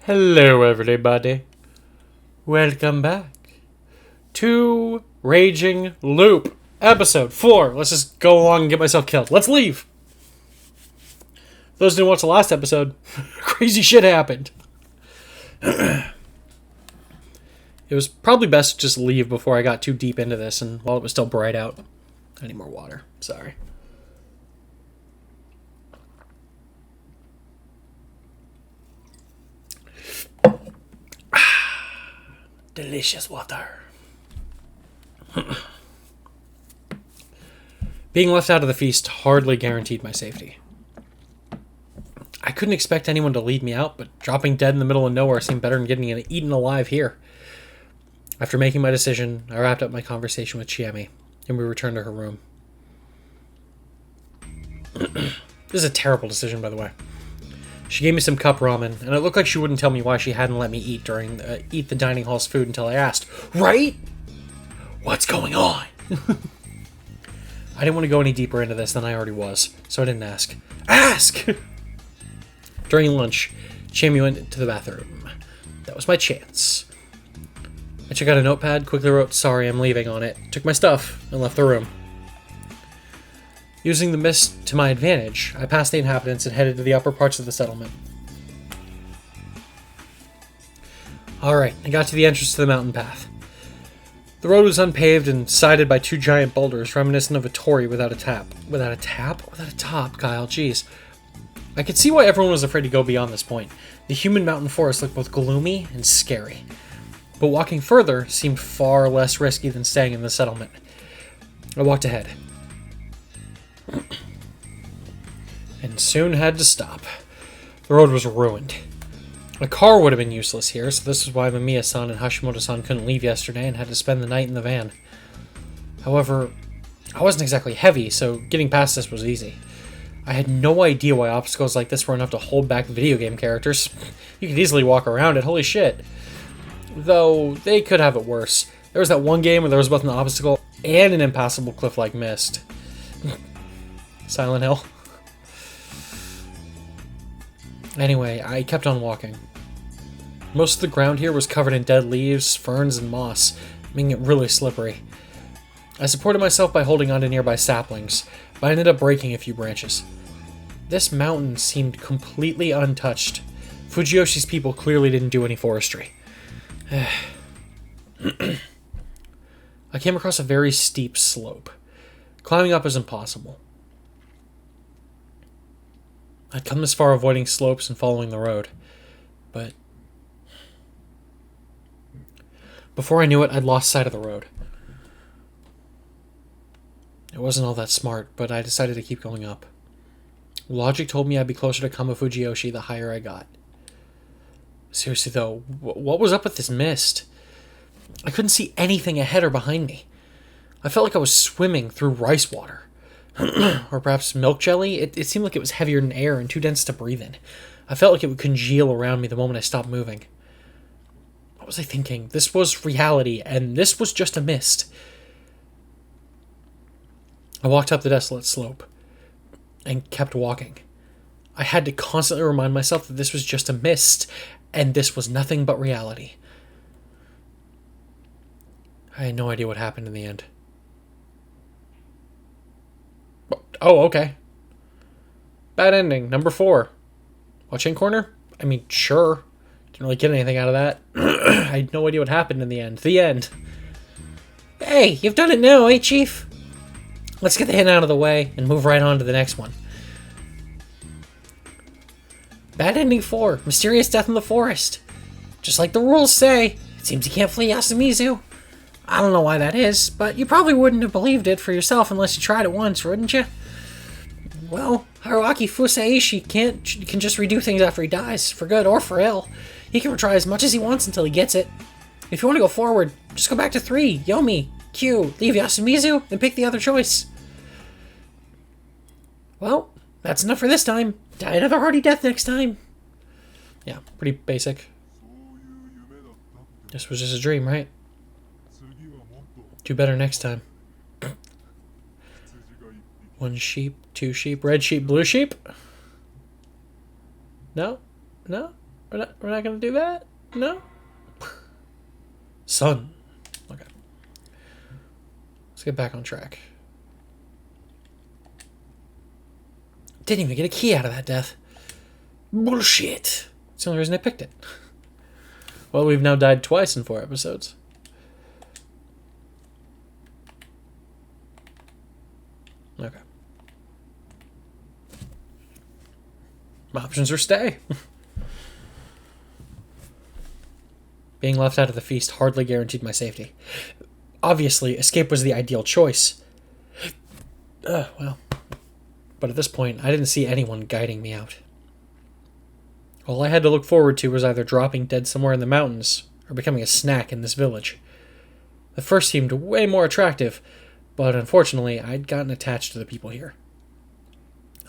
Hello, everybody. Welcome back to Raging Loop, episode 4. Let's just go along and get myself killed. Let's leave. Those who didn't watch the last episode, crazy shit happened. It was probably best to just leave before I got too deep into this and while it was still bright out. I need more water. Sorry. Delicious water. Being left out of the feast hardly guaranteed my safety. I couldn't expect anyone to lead me out, but dropping dead in the middle of nowhere seemed better than getting eaten alive here. After making my decision, I wrapped up my conversation with Chiemi, and we returned to her room. This is a terrible decision, by the way. She gave me some cup ramen, and it looked like she wouldn't tell me why she hadn't let me eat the dining hall's food until I asked. Right? What's going on? I didn't want to go any deeper into this than I already was, so I didn't ask. Ask! During lunch, Chiemi went to the bathroom. That was my chance. I took out a notepad, quickly wrote, "Sorry, I'm leaving" on it, took my stuff, and left the room. Using the mist to my advantage, I passed the inhabitants and headed to the upper parts of the settlement. Alright, I got to the entrance to the mountain path. The road was unpaved and sided by two giant boulders, reminiscent of a torii without a top. Without a top, Kyle, jeez. I could see why everyone was afraid to go beyond this point. The human mountain forest looked both gloomy and scary. But walking further seemed far less risky than staying in the settlement. I walked ahead. And soon had to stop. The road was ruined. A car would have been useless here, so this is why Mamiya-san and Hashimoto-san couldn't leave yesterday and had to spend the night in the van. However, I wasn't exactly heavy, so getting past this was easy. I had no idea why obstacles like this were enough to hold back video game characters. You could easily walk around it, holy shit. Though, they could have it worse. There was that one game where there was both an obstacle and an impassable cliff-like mist. Silent Hill. Anyway, I kept on walking. Most of the ground here was covered in dead leaves, ferns, and moss, making it really slippery. I supported myself by holding onto nearby saplings, but I ended up breaking a few branches. This mountain seemed completely untouched. Fujiyoshi's people clearly didn't do any forestry. I came across a very steep slope. Climbing up is impossible. I'd come this far avoiding slopes and following the road, but before I knew it, I'd lost sight of the road. It wasn't all that smart, but I decided to keep going up. Logic told me I'd be closer to Kama Fujiyoshi the higher I got. Seriously though, what was up with this mist? I couldn't see anything ahead or behind me. I felt like I was swimming through rice water. Or perhaps milk jelly? It seemed like it was heavier than air and too dense to breathe in. I felt like it would congeal around me the moment I stopped moving. What was I thinking? This was reality, and this was just a mist. I walked up the desolate slope, and kept walking. I had to constantly remind myself that this was just a mist, and this was nothing but reality. I had no idea what happened in the end. Oh, okay. Bad ending. Number 4. Watching corner? I mean, sure. Didn't really get anything out of that. I had no idea what happened in the end. The end. Hey, you've done it now, eh, Chief? Let's get the hint out of the way and move right on to the next one. Bad ending 4. Mysterious death in the forest. Just like the rules say, it seems you can't flee Yasumizu. I don't know why that is, but you probably wouldn't have believed it for yourself unless you tried it once, wouldn't you? Well, Haruaki Fusaishi can just redo things after he dies, for good or for ill. He can retry as much as he wants until he gets it. If you want to go forward, just go back to 3, Yomi, Q, leave Yasumizu, and pick the other choice. Well, that's enough for this time. Die another hearty death next time. Yeah, pretty basic. This was just a dream, right? Do better next time. 1 sheep, 2 sheep, red sheep, blue sheep? No? No? We're not gonna do that? No? Son. Okay. Let's get back on track. Didn't even get a key out of that death. Bullshit. That's the only reason I picked it. Well, we've now died twice in 4 episodes. Okay. My options are stay. Being left out of the feast hardly guaranteed my safety. Obviously, escape was the ideal choice. Well. But at this point, I didn't see anyone guiding me out. All I had to look forward to was either dropping dead somewhere in the mountains or becoming a snack in this village. The first seemed way more attractive, but unfortunately, I'd gotten attached to the people here.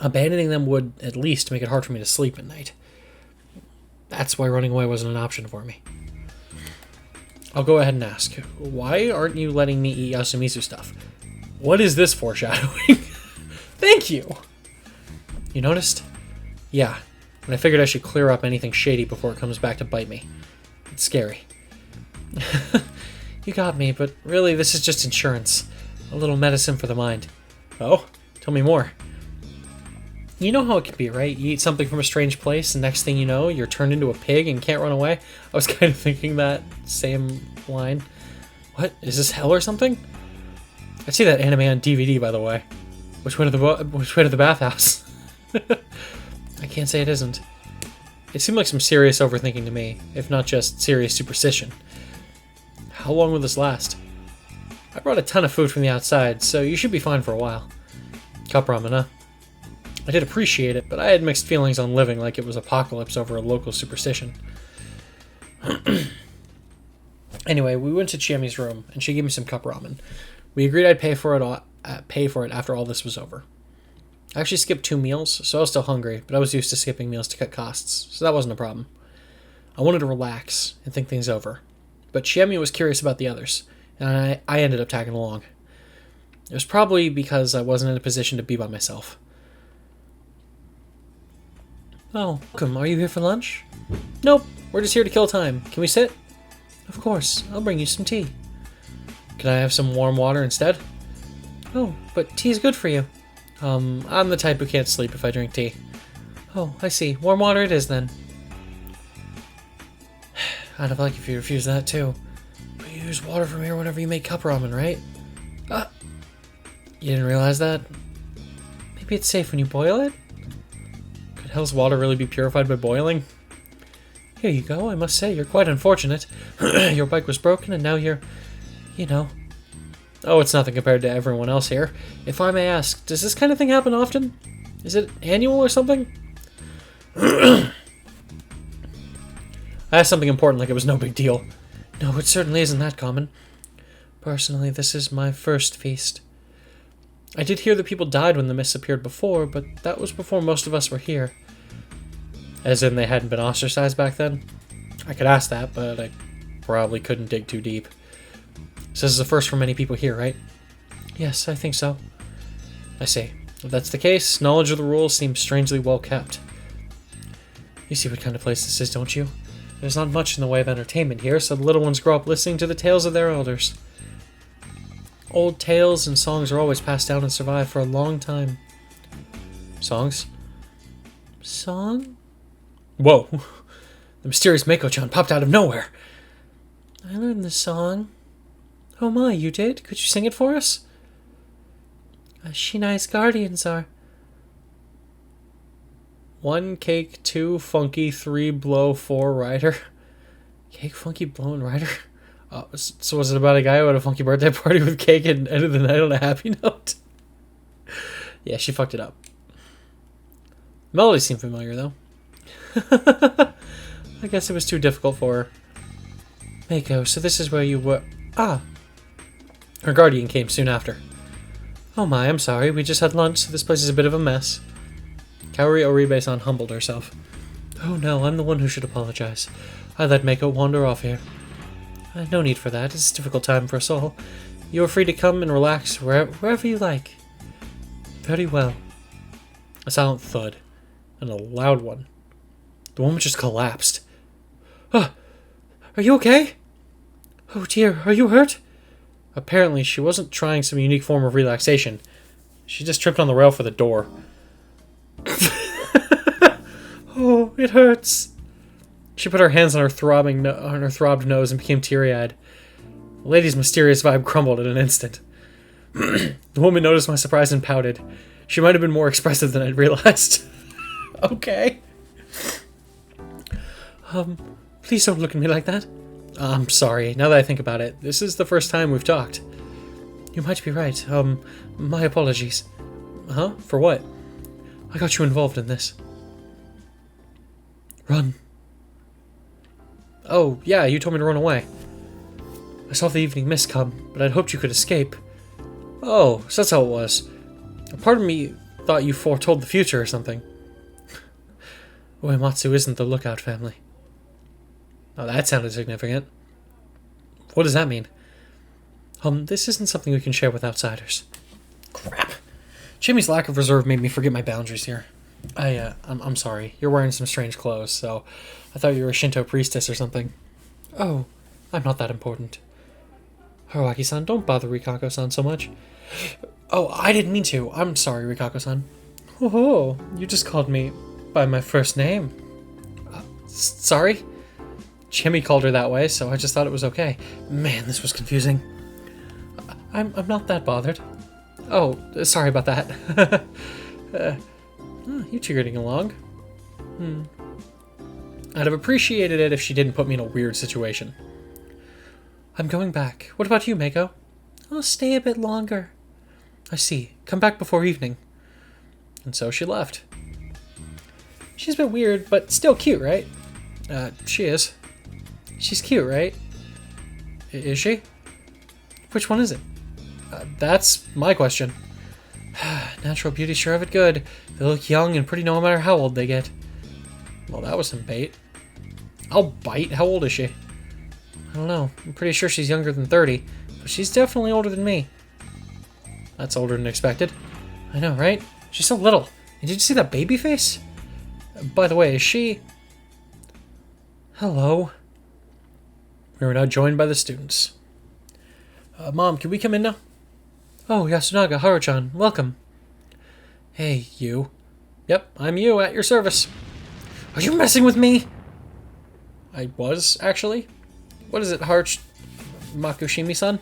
Abandoning them would at least make it hard for me to sleep at night. That's why running away wasn't an option for me. I'll go ahead and ask, why aren't you letting me eat Yasumizu stuff? What is this foreshadowing? Thank you! You noticed? Yeah, and I figured I should clear up anything shady before it comes back to bite me. It's scary. You got me, but really this is just insurance. A little medicine for the mind. Oh? Tell me more. You know how it can be, right? You eat something from a strange place, and next thing you know, you're turned into a pig and can't run away? I was kind of thinking that same line. What? Is this hell or something? I see that anime on DVD, by the way. Which way to the bathhouse? I can't say it isn't. It seemed like some serious overthinking to me, if not just serious superstition. How long will this last? I brought a ton of food from the outside, so you should be fine for a while. Cup ramen, huh? I did appreciate it, but I had mixed feelings on living like it was apocalypse over a local superstition. Anyway, we went to Chiemi's room, and she gave me some cup ramen. We agreed I'd pay for it after all this was over. I actually skipped 2 meals, so I was still hungry, but I was used to skipping meals to cut costs, so that wasn't a problem. I wanted to relax and think things over, but Chiemi was curious about the others, and I ended up tagging along. It was probably because I wasn't in a position to be by myself. Oh, welcome. Are you here for lunch? Nope, we're just here to kill time. Can we sit? Of course, I'll bring you some tea. Can I have some warm water instead? Oh, but tea's good for you. I'm the type who can't sleep if I drink tea. Oh, I see. Warm water it is then. I'd have liked if you refused that too. But you use water from here whenever you make cup ramen, right? You didn't realize that? Maybe it's safe when you boil it? Could hell's water really be purified by boiling? Here you go, I must say, you're quite unfortunate. Your bike was broken and now you're, you know. Oh, it's nothing compared to everyone else here. If I may ask, does this kind of thing happen often? Is it annual or something? I asked something important like it was no big deal. No, it certainly isn't that common. Personally, this is my first feast. I did hear that people died when the mists appeared before, but that was before most of us were here. As in they hadn't been ostracized back then? I could ask that, but I probably couldn't dig too deep. So this is a first for many people here, right? Yes, I think so. I see. If that's the case, knowledge of the rules seems strangely well kept. You see what kind of place this is, don't you? There's not much in the way of entertainment here, so the little ones grow up listening to the tales of their elders. Old tales and songs are always passed down and survive for a long time. Songs? Song? Whoa! The mysterious Mako-chan popped out of nowhere! I learned the song. Oh my, you did? Could you sing it for us? Shinai's guardians are... 1 cake, 2 funky, 3 blow, 4 rider. Cake, funky, blow, and rider? So was it about a guy who had a funky birthday party with cake and ended the night on a happy note? Yeah, she fucked it up. Melody seemed familiar, though. I guess it was too difficult for her. Mako, so this is where you were... Ah! Her guardian came soon after. Oh my, I'm sorry. We just had lunch, so this place is a bit of a mess. Kaori Oribe-san humbled herself. Oh no, I'm the one who should apologize. I let Mako wander off here. No need for that. It's a difficult time for us all. You are free to come and relax wherever you like. Very well. A silent thud, and a loud one. The woman just collapsed. Are you okay? Oh dear, are you hurt? Apparently, she wasn't trying some unique form of relaxation. She just tripped on the rail for the door. Oh, it hurts. She put her hands on her throbbed nose and became teary-eyed. The lady's mysterious vibe crumbled in an instant. The woman noticed my surprise and pouted. She might have been more expressive than I'd realized. Okay. Please don't look at me like that. I'm sorry. Now that I think about it, this is the first time we've talked. You might be right. My apologies. Huh? For what? I got you involved in this. Run. Oh, yeah, you told me to run away. I saw the evening mist come, but I'd hoped you could escape. Oh, so that's how it was. A part of me thought you foretold the future or something. Uematsu isn't the Lookout family. Oh, that sounded significant. What does that mean? This isn't something we can share with outsiders. Crap. Jimmy's lack of reserve made me forget my boundaries here. I'm sorry. You're wearing some strange clothes, so I thought you were a Shinto priestess or something. Oh, I'm not that important. Haruaki-san, don't bother Rikako-san so much. Oh, I didn't mean to. I'm sorry, Rikako-san. Oh, you just called me by my first name. Sorry? Jimmy called her that way, so I just thought it was okay. Man, this was confusing. I'm not that bothered. Oh, sorry about that. You two are getting along. I'd have appreciated it if she didn't put me in a weird situation. I'm going back. What about you, Mako? I'll stay a bit longer. I see. Come back before evening. And so she left. She's a bit weird, but still cute, right? She is. She's cute, right? Is she? Which one is it? That's my question. Natural beauty sure have it good. They look young and pretty no matter how old they get. Well, that was some bait. I'll bite. How old is she? I don't know. I'm pretty sure she's younger than 30, but she's definitely older than me. That's older than expected. I know, right? She's so little. And did you see that baby face? By the way, is she... Hello. We are now joined by the students. Mom, can we come in now? Oh, Yasunaga, Haru-chan, welcome. Hey, you. Yep, I'm you, at your service. Are you messing with me? I was, actually. What is it, Makushimi-san?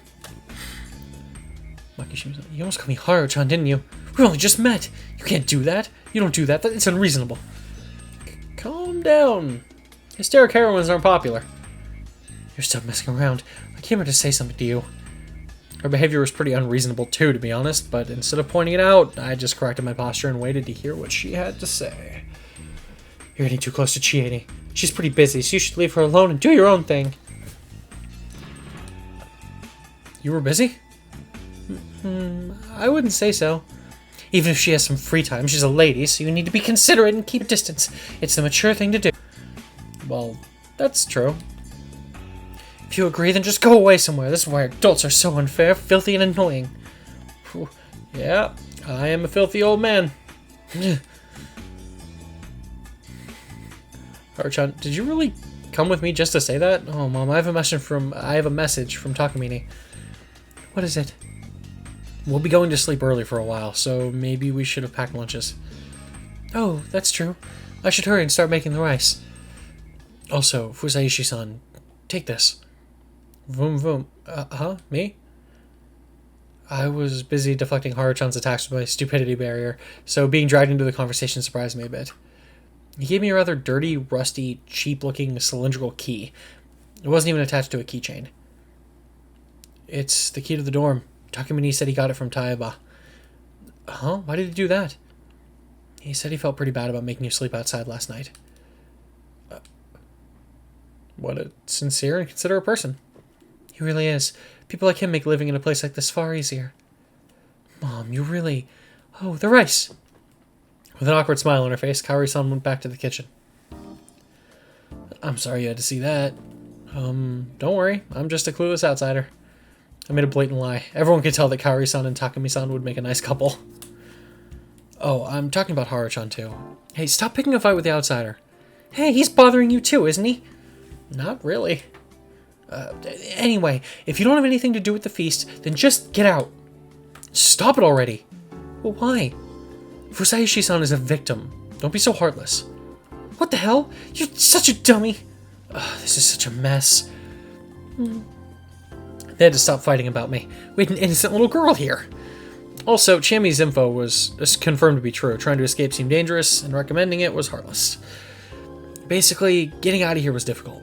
Makushimi-san? You almost called me Haru-chan, didn't you? We only just met. You can't do that. You don't do that. It's unreasonable. Calm down. Hysteric heroines aren't popular. You're still messing around. I came here to say something to you. Her behavior was pretty unreasonable too, to be honest, but instead of pointing it out, I just corrected my posture and waited to hear what she had to say. You're getting too close to Chiedi. She's pretty busy, so you should leave her alone and do your own thing. You were busy? I wouldn't say so. Even if she has some free time, she's a lady, so you need to be considerate and keep distance. It's the mature thing to do. Well, that's true. If you agree, then just go away somewhere. This is why adults are so unfair, filthy, and annoying. Whew. Yeah, I am a filthy old man. Haru-chan, did you really come with me just to say that? Oh, Mom, I have a message from Takamine. What is it? We'll be going to sleep early for a while, so maybe we should have packed lunches. Oh, that's true. I should hurry and start making the rice. Also, Fusaishi-san, take this. Vroom vroom. Me? I was busy deflecting Haru-chan's attacks with my stupidity barrier, so being dragged into the conversation surprised me a bit. He gave me a rather dirty, rusty, cheap-looking cylindrical key. It wasn't even attached to a keychain. It's the key to the dorm. Takamine said he got it from Taiba. Huh? Why did he do that? He said he felt pretty bad about making you sleep outside last night. What a sincere and considerate person. He really is. People like him make living in a place like this far easier. Mom, you really... Oh, the rice! With an awkward smile on her face, Kaori-san went back to the kitchen. I'm sorry you had to see that. Don't worry. I'm just a clueless outsider. I made a blatant lie. Everyone could tell that Kaori-san and Takumi-san would make a nice couple. Oh, I'm talking about Haru-chan too. Hey, stop picking a fight with the outsider. Hey, he's bothering you too, isn't he? Not really. Anyway, if you don't have anything to do with the feast, then just get out. Stop it already. Well, why? Fusaishi-san is a victim. Don't be so heartless. What the hell? You're such a dummy. This is such a mess. They had to stop fighting about me. We had an innocent little girl here. Also, Chami's info was confirmed to be true. Trying to escape seemed dangerous, and recommending it was heartless. Basically, getting out of here was difficult.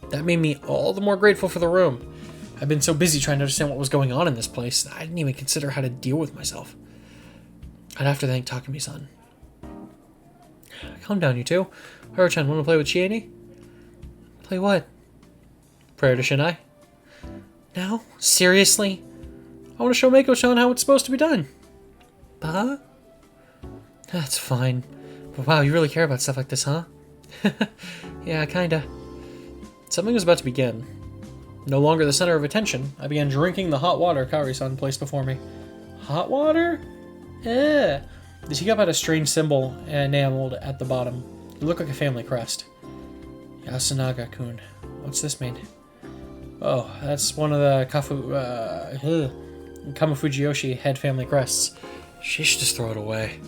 That made me all the more grateful for the room. I've been so busy trying to understand what was going on in this place that I didn't even consider how to deal with myself. I'd have to thank Takumi-san. Calm down, you two. Haru-chan, want to play with Chieni? Play what? Prayer to Shinai? Now? Seriously? I want to show Mako-chan how it's supposed to be done. Huh? That's fine. But wow, you really care about stuff like this, huh? Yeah, kinda. Something was about to begin. No longer the center of attention, I began drinking the hot water Kaori-san placed before me. Hot water? Eh. The teacup had a strange symbol enameled at the bottom. It looked like a family crest. Yasunaga-kun. What's this mean? Oh, that's one of the Kamafujiyoshi head family crests. She should just throw it away.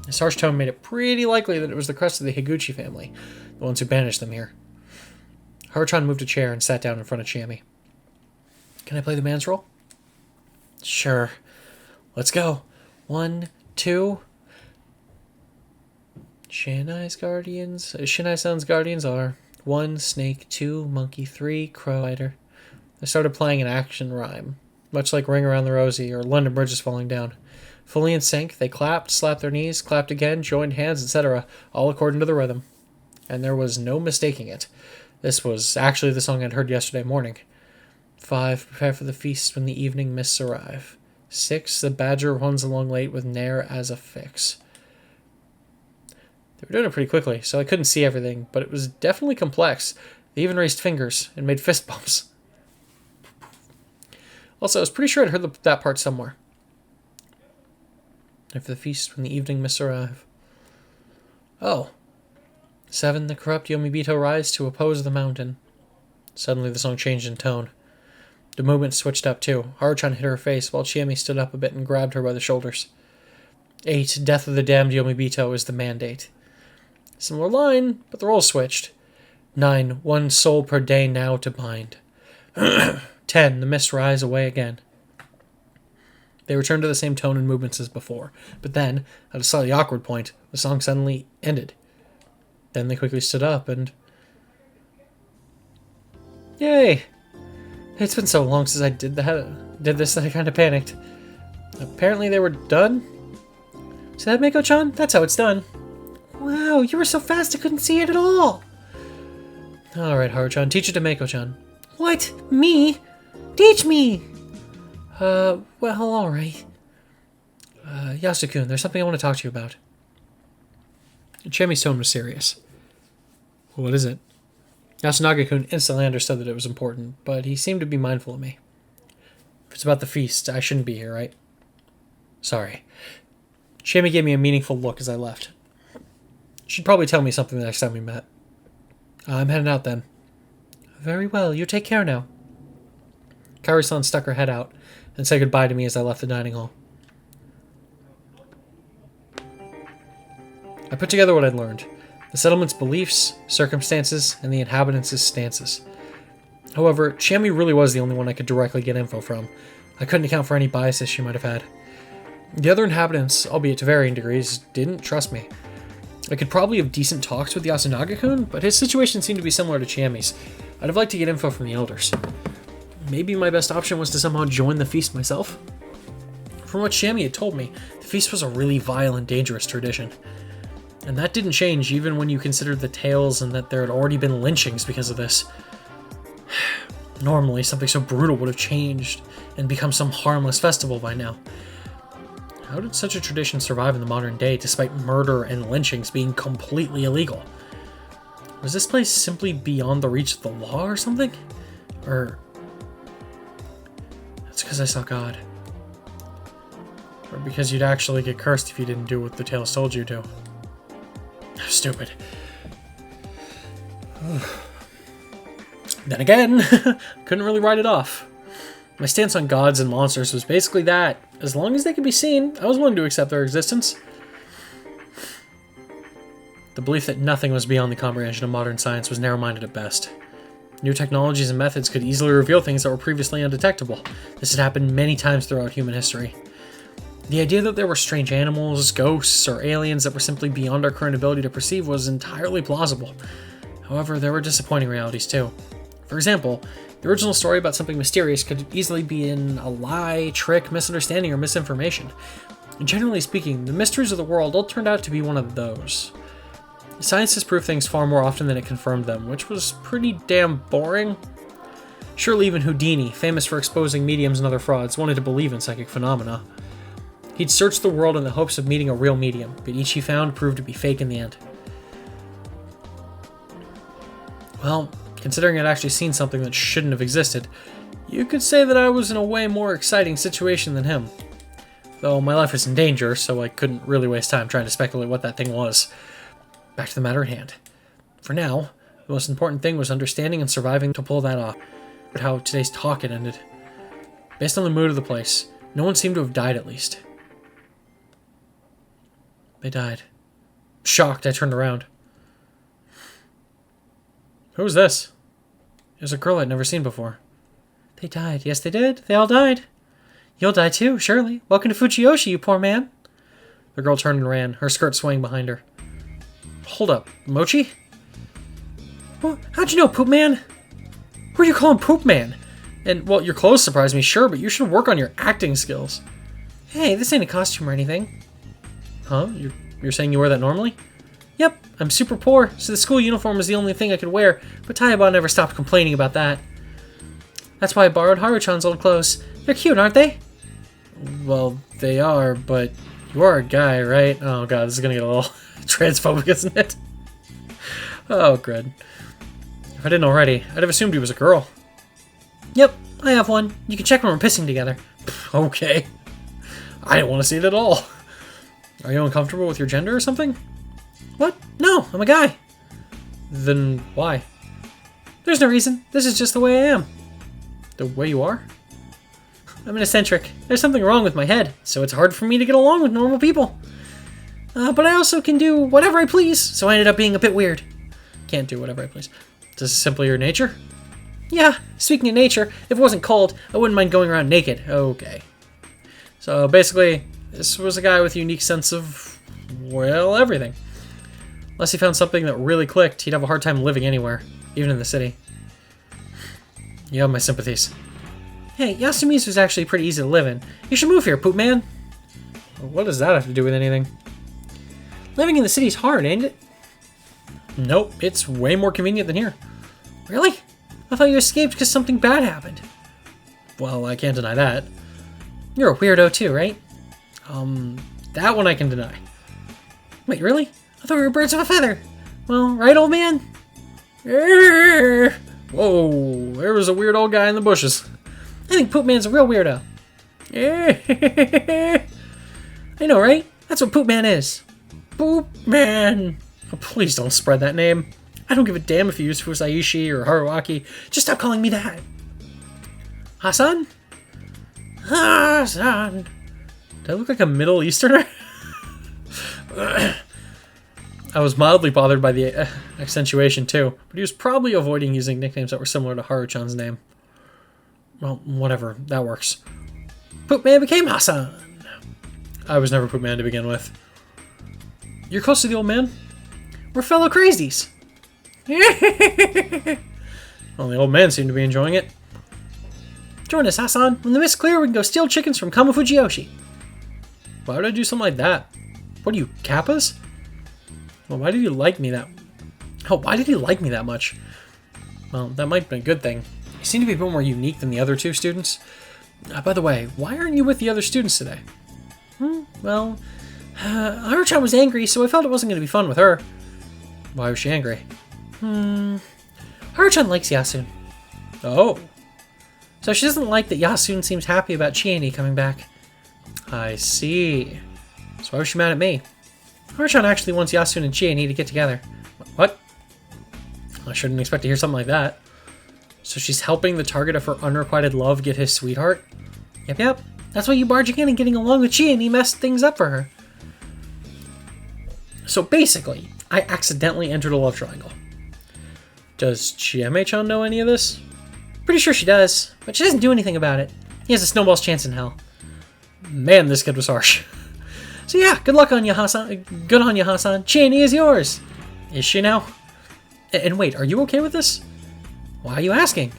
His harsh tone made it pretty likely that it was the crest of the Higuchi family, the ones who banished them here. Haru-chan moved a chair and sat down in front of Chami. Can I play the man's role? Sure. Let's go. 1, 2... Shinai-san's guardians are 1, snake, 2, monkey, 3, crow, fighter. I started playing an action rhyme, much like Ring Around the Rosie or London Bridge is Falling Down. Fully in sync, they clapped, slapped their knees, clapped again, joined hands, etc., all according to the rhythm. And there was no mistaking it. This was actually the song I'd heard yesterday morning. 5, prepare for the feast when the evening mists arrive. 6, the badger runs along late with Nair as a fix. They were doing it pretty quickly, so I couldn't see everything, but it was definitely complex. They even raised fingers and made fist bumps. Also, I was pretty sure I'd heard that part somewhere. And for the feast when the evening mists arrive. Oh. 7, the corrupt Yomibito rise to oppose the mountain. Suddenly the song changed in tone. The movement switched up too. Haru-chan hit her face while Chiemi stood up a bit and grabbed her by the shoulders. 8, death of the damned Yomibito is the mandate. Similar line, but the roles switched. 9, 1 soul per day now to bind. 10, the mist rise away again. They returned to the same tone and movements as before, but then, at a slightly awkward point, the song suddenly ended. Then they quickly stood up and... Yay! It's been so long since I did this that I kind of panicked. Apparently they were done? See that, Mako-chan? That's how it's done. Wow, you were so fast I couldn't see it at all! Alright, Haru-chan, teach it to Mako-chan. What? Me? Teach me! Well, alright. Yasukun, there's something I want to talk to you about. Chami's tone was serious. What is it? Yasunaga-kun instantly understood that it was important, but he seemed to be mindful of me. If it's about the feast, I shouldn't be here, right? Sorry. Chami gave me a meaningful look as I left. She'd probably tell me something the next time we met. I'm heading out then. Very well, you take care now. Kaori-san stuck her head out and said goodbye to me as I left the dining hall. I put together what I'd learned. The settlement's beliefs, circumstances, and the inhabitants' stances. However, Chami really was the only one I could directly get info from. I couldn't account for any biases she might have had. The other inhabitants, albeit to varying degrees, didn't trust me. I could probably have decent talks with Yasunaga-kun, but his situation seemed to be similar to Chami's. I'd have liked to get info from the elders. Maybe my best option was to somehow join the feast myself? From what Chami had told me, the feast was a really vile and dangerous tradition. And that didn't change even when you considered the tales and that there had already been lynchings because of this. Normally, something so brutal would have changed and become some harmless festival by now. How did such a tradition survive in the modern day despite murder and lynchings being completely illegal? Was this place simply beyond the reach of the law or something? Or... that's because I saw God. Or because you'd actually get cursed if you didn't do what the tales told you to. Stupid. Then again, couldn't really write it off. My stance on gods and monsters was basically that. As long as they could be seen, I was willing to accept their existence. The belief that nothing was beyond the comprehension of modern science was narrow-minded at best. New technologies and methods could easily reveal things that were previously undetectable. This had happened many times throughout human history. The idea that there were strange animals, ghosts, or aliens that were simply beyond our current ability to perceive was entirely plausible. However, there were disappointing realities too. For example, the original story about something mysterious could easily be in a lie, trick, misunderstanding, or misinformation. And generally speaking, the mysteries of the world all turned out to be one of those. Science has proved things far more often than it confirmed them, which was pretty damn boring. Surely even Houdini, famous for exposing mediums and other frauds, wanted to believe in psychic phenomena. He'd searched the world in the hopes of meeting a real medium, but each he found proved to be fake in the end. Well, considering I'd actually seen something that shouldn't have existed, you could say that I was in a way more exciting situation than him. Though my life was in danger, so I couldn't really waste time trying to speculate what that thing was. Back to the matter at hand. For now, the most important thing was understanding and surviving to pull that off. But how today's talk had ended. Based on the mood of the place, no one seemed to have died at least. They died. Shocked, I turned around. Who was this? It was a girl I'd never seen before. They died. Yes, they did. They all died. You'll die too, surely. Welcome to Fujiyoshi, you poor man. The girl turned and ran, her skirt swaying behind her. Hold up. Mochi? Well, how'd you know, Poop Man? Who are you calling Poop Man? And, well, your clothes surprised me, sure, but you should work on your acting skills. Hey, this ain't a costume or anything. Huh? You're saying you wear that normally? Yep, I'm super poor, so the school uniform was the only thing I could wear, but Taiba never stopped complaining about that. That's why I borrowed Haru-chan's old clothes. They're cute, aren't they? Well, they are, but you are a guy, right? Oh god, this is gonna get a little transphobic, isn't it? Oh, good. If I didn't already, I'd have assumed he was a girl. Yep, I have one. You can check when we're pissing together. Okay. I didn't want to see it at all. Are you uncomfortable with your gender or something? What? No, I'm a guy. Then why? There's no reason. This is just the way I am. The way you are? I'm an eccentric. There's something wrong with my head, so it's hard for me to get along with normal people. But I also can do whatever I please, so I ended up being a bit weird. Can't do whatever I please. This is simply your nature? Yeah, speaking of nature, if it wasn't cold, I wouldn't mind going around naked. Okay. So basically, this was a guy with a unique sense of, well, everything. Unless he found something that really clicked, he'd have a hard time living anywhere, even in the city. You have my sympathies. Hey, Yasumizu is actually pretty easy to live in. You should move here, Poop Man. What does that have to do with anything? Living in the city's hard, ain't it? Nope, it's way more convenient than here. Really? I thought you escaped because something bad happened. Well, I can't deny that. You're a weirdo too, right? That one I can deny. Wait, really? I thought we were birds of a feather. Well, right, old man? Whoa, there was a weird old guy in the bushes. I think Poop Man's a real weirdo. I know, right? That's what Poop Man is. Poop Man. Oh, please don't spread that name. I don't give a damn if you use Fusaishi or Haruaki. Just stop calling me that. Hassan? Hassan. Do I look like a Middle Easterner? I was mildly bothered by the accentuation too, but he was probably avoiding using nicknames that were similar to Haru-chan's name. Well, whatever. That works. Poop Man became Hassan. I was never Poop Man to begin with. You're close to the old man? We're fellow crazies. Well, the old man seemed to be enjoying it. Join us, Hassan. When the mist's clear, we can go steal chickens from Kamo Fujiyoshi. Why would I do something like that? What are you, Kappas? Well, why did you like me that... Oh, why did he like me that much? Well, that might be a good thing. You seem to be a bit more unique than the other two students. By the way, why aren't you with the other students today? Well, Haru-chan was angry, so I felt it wasn't going to be fun with her. Why was she angry? Haru-chan likes Yasun. Oh. So she doesn't like that Yasun seems happy about Chieni coming back. I see. So why was she mad at me? Haru-chan actually wants Yasun and Chieni to get together. What? I shouldn't expect to hear something like that. So she's helping the target of her unrequited love get his sweetheart? Yep. That's why you barging in and getting along with Chi and he messed things up for her. So basically, I accidentally entered a love triangle. Does Chieme-chan know any of this? Pretty sure she does, but she doesn't do anything about it. He has a snowball's chance in hell. Man, this kid was harsh. So yeah, good luck on you, Hasan. Good on you, Hasan. Chani is yours. Is she now? And wait, are you okay with this? Why are you asking?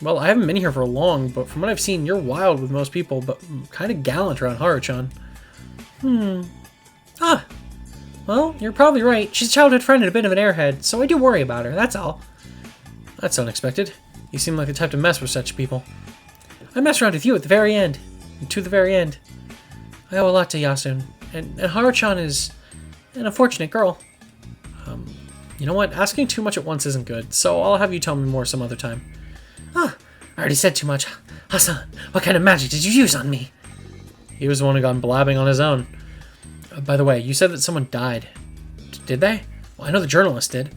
Well, I haven't been here for long, but from what I've seen, you're wild with most people, but kind of gallant around Haru-chan. Well, you're probably right. She's a childhood friend and a bit of an airhead, so I do worry about her, that's all. That's unexpected. You seem like the type to mess with such people. I messed around with you at the very end. To the very end. I owe a lot to Yasun, and Haru-chan is an unfortunate girl. You know what? Asking too much at once isn't good, so I'll have you tell me more some other time. I already said too much. Hasan, what kind of magic did you use on me? He was the one who got blabbing on his own. By the way, you said that someone died. Did they? Well, I know the journalist did.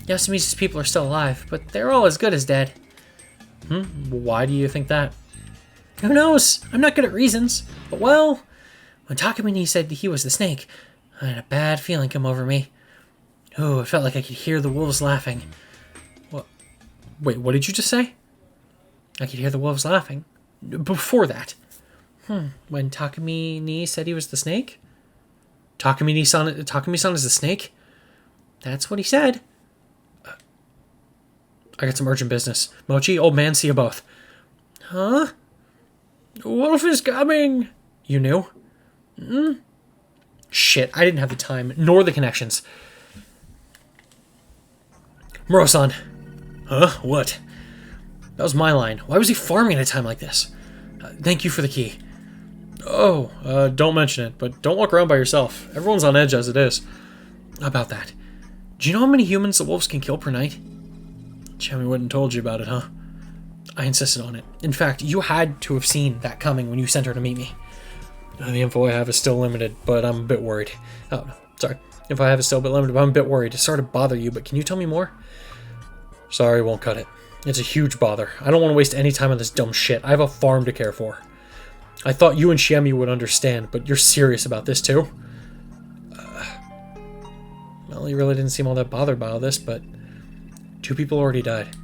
Yasumizu's people are still alive, but they're all as good as dead. Why do you think that? Who knows? I'm not good at reasons. But well, when Takamine said he was the snake, I had a bad feeling come over me. Oh, it felt like I could hear the wolves laughing. What? Wait, what did you just say? I could hear the wolves laughing. Before that. When Takamine said he was the snake? Takami-san is the snake? That's what he said. I got some urgent business. Mochi, old man, see you both. Huh? Wolf is coming! You knew? Shit, I didn't have the time, nor the connections. Muro-san. Huh? What? That was my line. Why was he farming at a time like this? Thank you for the key. Oh, don't mention it, but don't walk around by yourself. Everyone's on edge as it is. About that. Do you know how many humans the wolves can kill per night? Chemi wouldn't told you about it, huh? I insisted on it. In fact, you had to have seen that coming when you sent her to meet me. The info I have is still limited, but I'm a bit worried. Oh, sorry. If I have is still a bit limited, but I'm a bit worried. Sorry to bother you, but can you tell me more? Sorry, won't cut it. It's a huge bother. I don't want to waste any time on this dumb shit. I have a farm to care for. I thought you and Shiemi would understand, but you're serious about this too? Well, you really didn't seem all that bothered by all this, but 2 people already died.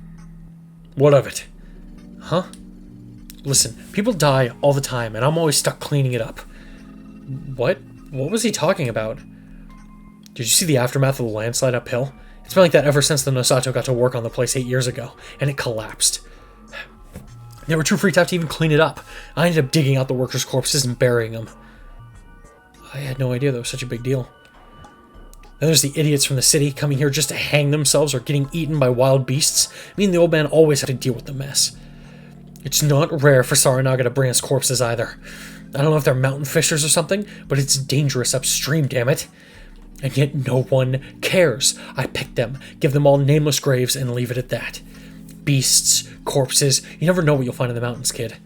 What of it? Huh? Listen, people die all the time, and I'm always stuck cleaning it up. What? What was he talking about? Did you see the aftermath of the landslide uphill? It's been like that ever since the Nosato got to work on the place 8 years ago, and it collapsed. They were too freaked out to even clean it up. I ended up digging out the workers' corpses and burying them. I had no idea that was such a big deal. Then there's the idiots from the city coming here just to hang themselves or getting eaten by wild beasts. Me and the old man always have to deal with the mess. It's not rare for Saranaga to bring us corpses either. I don't know if they're mountain fishers or something, but it's dangerous upstream, damn it. And yet no one cares. I pick them, give them all nameless graves, and leave it at that. Beasts, corpses, you never know what you'll find in the mountains, kid.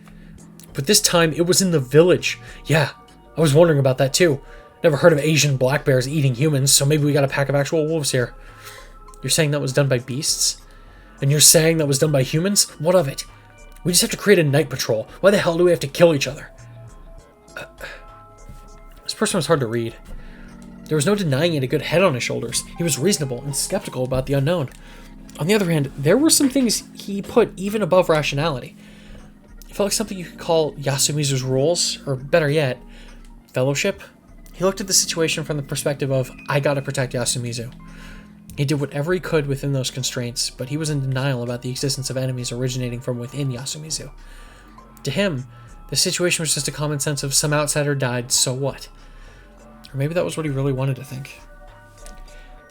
But this time, it was in the village. Yeah, I was wondering about that too. Never heard of Asian black bears eating humans, so maybe we got a pack of actual wolves here. You're saying that was done by beasts? And you're saying that was done by humans? What of it? We just have to create a night patrol. Why the hell do we have to kill each other? This person was hard to read. There was no denying he had a good head on his shoulders. He was reasonable and skeptical about the unknown. On the other hand, there were some things he put even above rationality. It felt like something you could call Yasumizu's rules, or better yet, fellowship. He looked at the situation from the perspective of, I gotta protect Yasumizu. He did whatever he could within those constraints, but he was in denial about the existence of enemies originating from within Yasumizu. To him, the situation was just a common sense of some outsider died, so what? Or maybe that was what he really wanted to think.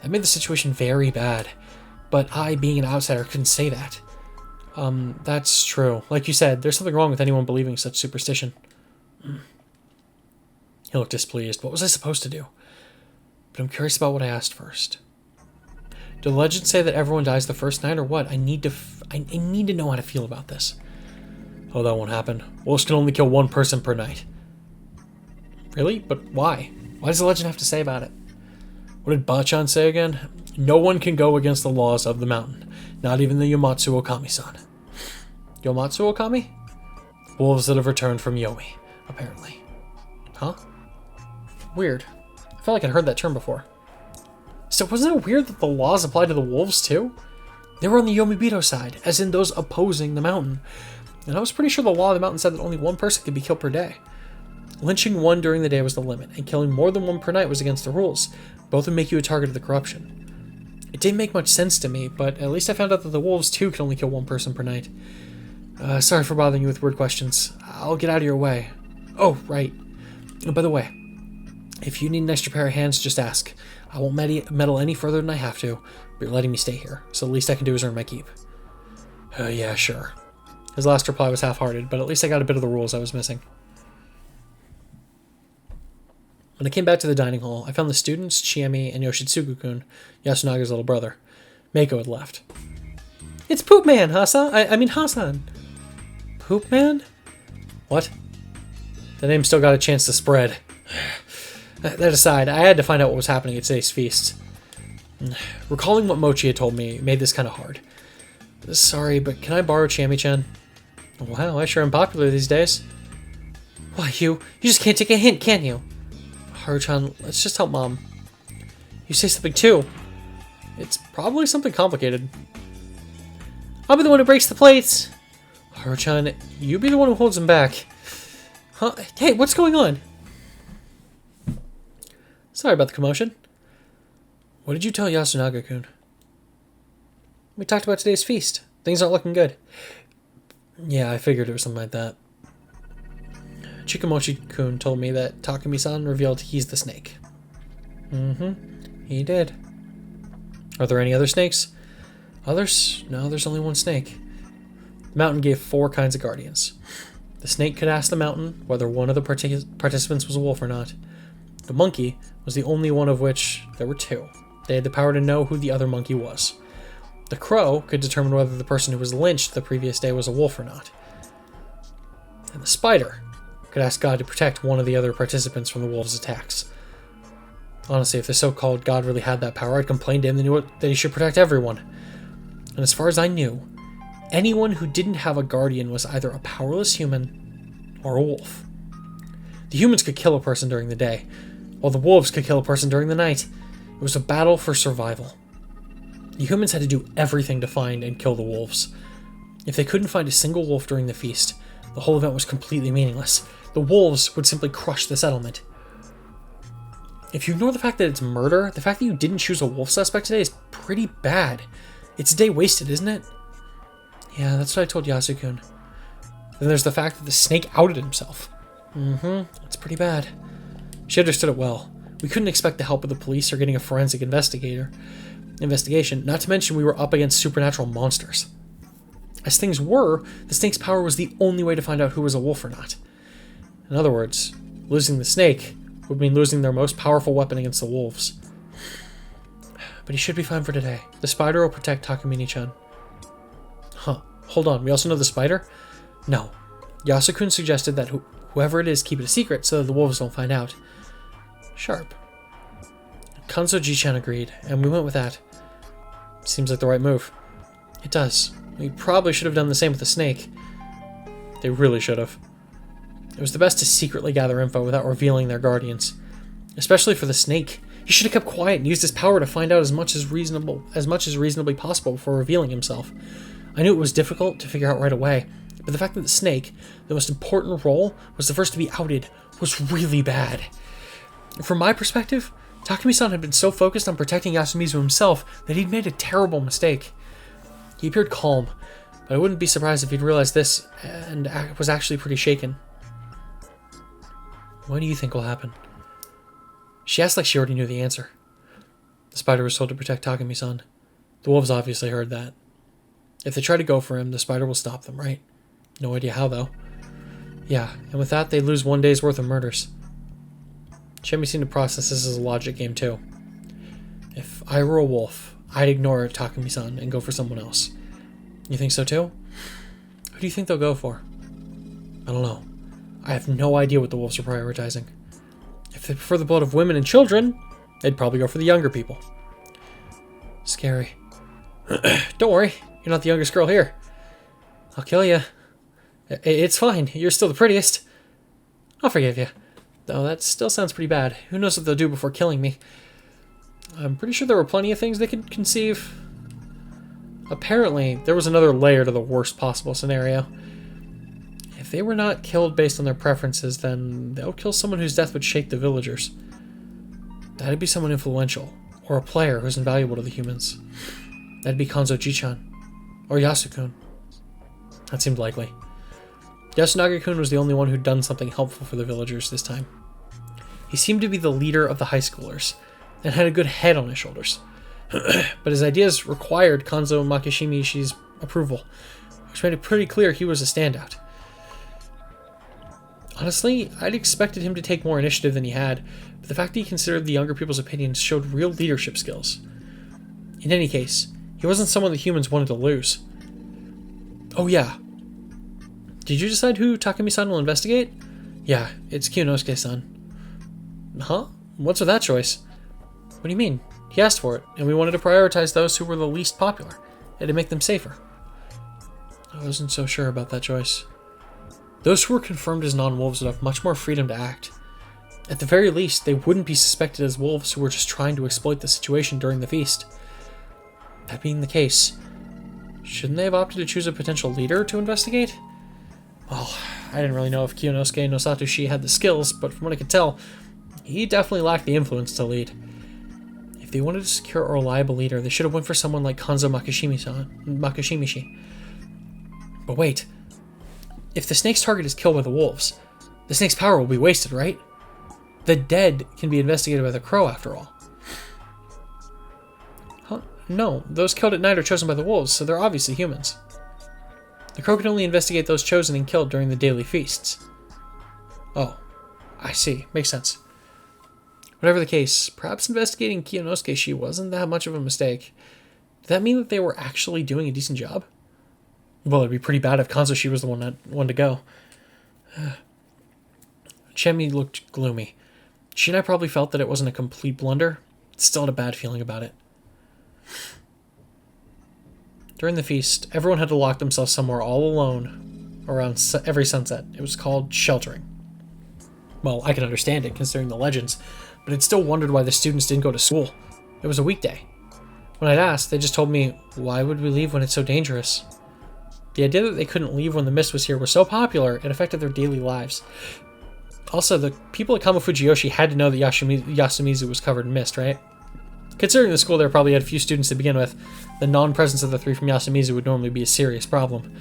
That made the situation very bad, but I, being an outsider, couldn't say that. That's true. Like you said, there's something wrong with anyone believing such superstition. He looked displeased. What was I supposed to do? But I'm curious about what I asked first. Do the legends say that everyone dies the first night, or what? I need to know how to feel about this. Oh, that won't happen. Wolves can only kill 1 person per night. Really? But why? Why does the legend have to say about it? What did Bachan say again? No one can go against the laws of the mountain. Not even the Yomatsu Okami-san. Yomatsu Okami? Wolves that have returned from Yomi, apparently. Huh? Weird. I felt like I'd heard that term before. So wasn't it weird that the laws applied to the wolves too? They were on the Yomibito side, as in those opposing the mountain. And I was pretty sure the law of the mountain said that only one person could be killed per day. Lynching one during the day was the limit, and killing more than one per night was against the rules. Both would make you a target of the corruption. It didn't make much sense to me, but at least I found out that the wolves too could only kill one person per night. Sorry for bothering you with weird questions. I'll get out of your way. Oh, right. And by the way, if you need an extra pair of hands, just ask. I won't meddle any further than I have to, but you're letting me stay here, so the least I can do is earn my keep. Yeah, sure. His last reply was half-hearted, but at least I got a bit of the rules I was missing. When I came back to the dining hall, I found the students, Chiemi, and Yoshitsugu-kun, Yasunaga's little brother. Mako had left. It's Poop Man, Hassan! Poop Man? What? The name still got a chance to spread. That aside, I had to find out what was happening at today's feast. Recalling what Mochi had told me made this kind of hard. Sorry, but can I borrow Chiemi-chan? Wow, I sure am popular these days. Why, you just can't take a hint, can you? Haru-chan, let's just help Mom. You say something too. It's probably something complicated. I'll be the one who breaks the plates. Haru-chan, you be the one who holds them back. Huh? Hey, what's going on? Sorry about the commotion. What did you tell Yasunaga-kun? We talked about today's feast. Things aren't looking good. Yeah, I figured it was something like that. Chikamochi-kun told me that Takumi-san revealed he's the snake. He did. Are there any other snakes? Others? No, there's only one snake. The mountain gave 4 kinds of guardians. The snake could ask the mountain whether one of the participants was a wolf or not. The monkey was the only one of which there were 2. They had the power to know who the other monkey was. The crow could determine whether the person who was lynched the previous day was a wolf or not. And the spider could ask God to protect one of the other participants from the wolves' attacks. Honestly, if the so-called God really had that power, I'd complain to him that he should protect everyone. And as far as I knew, anyone who didn't have a guardian was either a powerless human or a wolf. The humans could kill a person during the day, while the wolves could kill a person during the night. It was a battle for survival. The humans had to do everything to find and kill the wolves. If they couldn't find a single wolf during the feast, the whole event was completely meaningless. The wolves would simply crush the settlement. If you ignore the fact that it's murder, the fact that you didn't choose a wolf suspect today is pretty bad. It's a day wasted, isn't it? Yeah, that's what I told Yasu-kun. Then there's the fact that the snake outed himself. It's pretty bad. She understood it well. We couldn't expect the help of the police or getting a forensic investigation, not to mention we were up against supernatural monsters. As things were, the snake's power was the only way to find out who was a wolf or not. In other words, losing the snake would mean losing their most powerful weapon against the wolves. But he should be fine for today. The spider will protect Takamine-chan. Huh. Hold on, we also know the spider? No. Yasu-kun suggested that whoever it is keep it a secret so that the wolves don't find out. Sharp. Kanzo-ji-chan agreed, and we went with that. Seems like the right move. It does. We probably should have done the same with the snake. They really should have. It was the best to secretly gather info without revealing their guardians. Especially for the snake. He should have kept quiet and used his power to find out as much as reasonably possible before revealing himself. I knew it was difficult to figure out right away, but the fact that the snake, the most important role, was the first to be outed was really bad. From my perspective, Takumi-san had been so focused on protecting Yasumizu himself that he'd made a terrible mistake. He appeared calm, but I wouldn't be surprised if he'd realized this and was actually pretty shaken. What do you think will happen? She asked like she already knew the answer. The spider was told to protect Takumi-san. The wolves obviously heard that. If they try to go for him, the spider will stop them, right? No idea how, though. Yeah, and with that, they'd lose one day's worth of murders. Shemi seemed to process this as a logic game, too. If I were a wolf, I'd ignore Takumi-san and go for someone else. You think so, too? Who do you think they'll go for? I don't know. I have no idea what the wolves are prioritizing. If they prefer the blood of women and children, they'd probably go for the younger people. Scary. Don't worry, you're not the youngest girl here. I'll kill you. It's fine, you're still the prettiest. I'll forgive you. Though that still sounds pretty bad. Who knows what they'll do before killing me? I'm pretty sure there were plenty of things they could conceive. Apparently, there was another layer to the worst possible scenario. If they were not killed based on their preferences, then they'll kill someone whose death would shake the villagers. That'd be someone influential, or a player who's invaluable to the humans. That'd be Kanzo Jichan, or Yasukun. That seemed likely. Yasunagi-kun was the only one who'd done something helpful for the villagers this time. He seemed to be the leader of the high schoolers, and had a good head on his shoulders. But his ideas required Kanzo Makishimishi's approval, which made it pretty clear he was a standout. Honestly, I'd expected him to take more initiative than he had, but the fact that he considered the younger people's opinions showed real leadership skills. In any case, he wasn't someone the humans wanted to lose. Oh yeah. Did you decide who Takumi-san will investigate? Yeah, it's Kyonosuke-san. Huh? What's with that choice? What do you mean? He asked for it, and we wanted to prioritize those who were the least popular, and to make them safer. I wasn't so sure about that choice. Those who were confirmed as non-wolves would have much more freedom to act. At the very least, they wouldn't be suspected as wolves who were just trying to exploit the situation during the feast. That being the case, shouldn't they have opted to choose a potential leader to investigate? Well, I didn't really know if Kyonosuke no Satoshi had the skills, but from what I could tell, he definitely lacked the influence to lead. If they wanted to secure a reliable leader, they should have went for someone like Kanzo Makishimishi. But wait, if the snake's target is killed by the wolves, the snake's power will be wasted, right? The dead can be investigated by the crow, after all. Huh? No, those killed at night are chosen by the wolves, so they're obviously humans. The crow can only investigate those chosen and killed during the daily feasts. Oh, I see. Makes sense. Whatever the case, perhaps investigating Kyonosuke-shi wasn't that much of a mistake. Did that mean that they were actually doing a decent job? Well, it'd be pretty bad if Kanzo-shi was the one to go. Chemi looked gloomy. She and I probably felt that it wasn't a complete blunder. Still had a bad feeling about it. During the feast, everyone had to lock themselves somewhere all alone around every sunset. It was called sheltering. Well, I can understand it, considering the legends, but I'd still wondered why the students didn't go to school. It was a weekday. When I'd asked, they just told me, why would we leave when it's so dangerous? The idea that they couldn't leave when the mist was here was so popular, it affected their daily lives. Also, the people at Kamafujiyoshi had to know that Yasumizu was covered in mist, right? Considering the school there probably had few students to begin with, the non-presence of the three from Yasumizu would normally be a serious problem.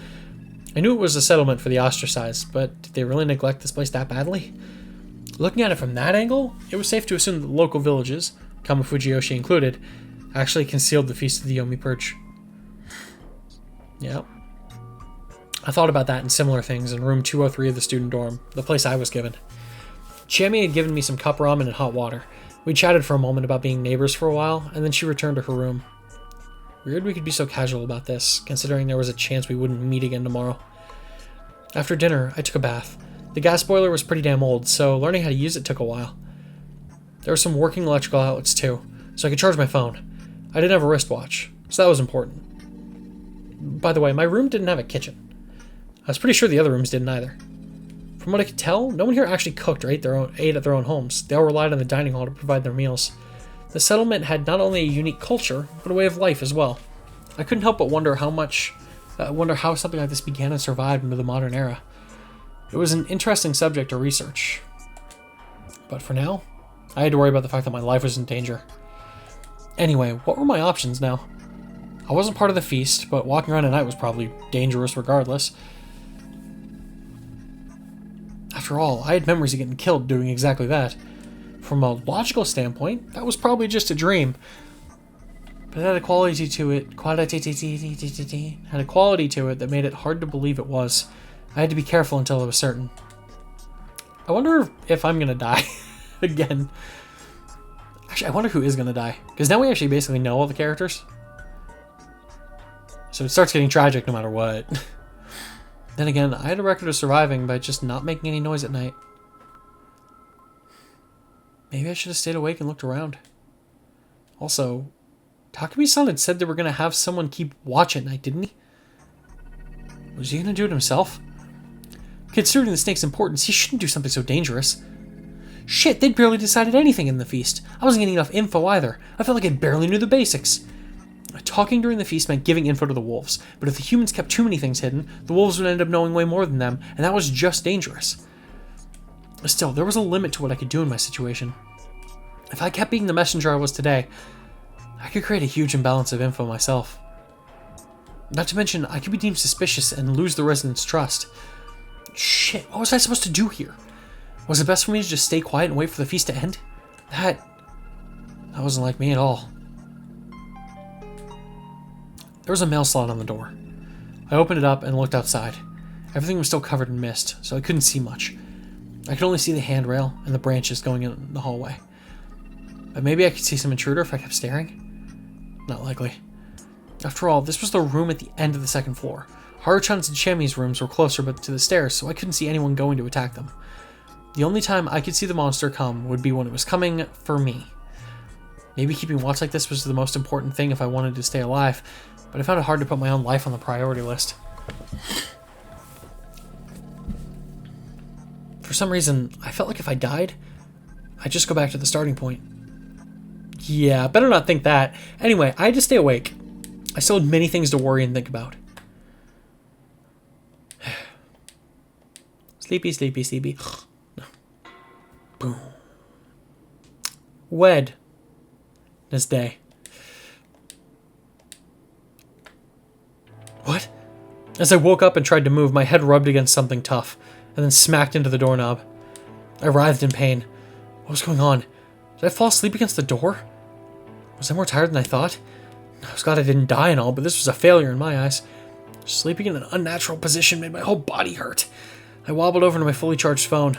I knew it was a settlement for the ostracized, but did they really neglect this place that badly? Looking at it from that angle, it was safe to assume that the local villages, Kamafujiyoshi included, actually concealed the Feast of the Yomi Purge. Yeah. I thought about that and similar things in room 203 of the student dorm, the place I was given. Chami had given me some cup ramen and hot water. We chatted for a moment about being neighbors for a while, and then she returned to her room. Weird we could be so casual about this, considering there was a chance we wouldn't meet again tomorrow. After dinner, I took a bath. The gas boiler was pretty damn old, so learning how to use it took a while. There were some working electrical outlets too, so I could charge my phone. I didn't have a wristwatch, so that was important. By the way, my room didn't have a kitchen. I was pretty sure the other rooms didn't either. From what I could tell, no one here actually cooked or ate at their own homes. They all relied on the dining hall to provide their meals. The settlement had not only a unique culture, but a way of life as well. I couldn't help but wonder how something like this began and survived into the modern era. It was an interesting subject to research. But for now, I had to worry about the fact that my life was in danger. Anyway, what were my options now? I wasn't part of the feast, but walking around at night was probably dangerous regardless. After all, I had memories of getting killed doing exactly that. From a logical standpoint, that was probably just a dream. But it had a quality to it that made it hard to believe it was. I had to be careful until I was certain. I wonder if I'm gonna die again. Actually, I wonder who is gonna die. Because now we actually basically know all the characters. So it starts getting tragic no matter what. Then again, I had a record of surviving by just not making any noise at night. Maybe I should have stayed awake and looked around. Also, Takumi-san had said they were going to have someone keep watch at night, didn't he? Was he going to do it himself? Considering the snake's importance, he shouldn't do something so dangerous. Shit, they'd barely decided anything in the feast. I wasn't getting enough info either. I felt like I barely knew the basics. Talking during the feast meant giving info to the wolves, but if the humans kept too many things hidden, the wolves would end up knowing way more than them, and that was just dangerous. Still, there was a limit to what I could do in my situation. If I kept being the messenger I was today, I could create a huge imbalance of info myself. Not to mention, I could be deemed suspicious and lose the residents' trust. Shit, what was I supposed to do here? Was it best for me to just stay quiet and wait for the feast to end? That wasn't like me at all. There was a mail slot on the door. I opened it up and looked outside. Everything was still covered in mist, so I couldn't see much. I could only see the handrail and the branches going in the hallway. But maybe I could see some intruder if I kept staring? Not likely. After all, this was the room at the end of the second floor. Haruchan's and Shami's rooms were closer but to the stairs, so I couldn't see anyone going to attack them. The only time I could see the monster come would be when it was coming for me. Maybe keeping watch like this was the most important thing if I wanted to stay alive, but I found it hard to put my own life on the priority list. For some reason, I felt like if I died, I'd just go back to the starting point. Yeah, better not think that. Anyway, I had to stay awake. I still had many things to worry and think about. Sleepy, sleepy, sleepy. No. Boom. Wed. This day. What? As I woke up and tried to move, my head rubbed against something tough, and then smacked into the doorknob. I writhed in pain. What was going on? Did I fall asleep against the door? Was I more tired than I thought? I was glad I didn't die and all, but this was a failure in my eyes. Sleeping in an unnatural position made my whole body hurt. I wobbled over to my fully charged phone.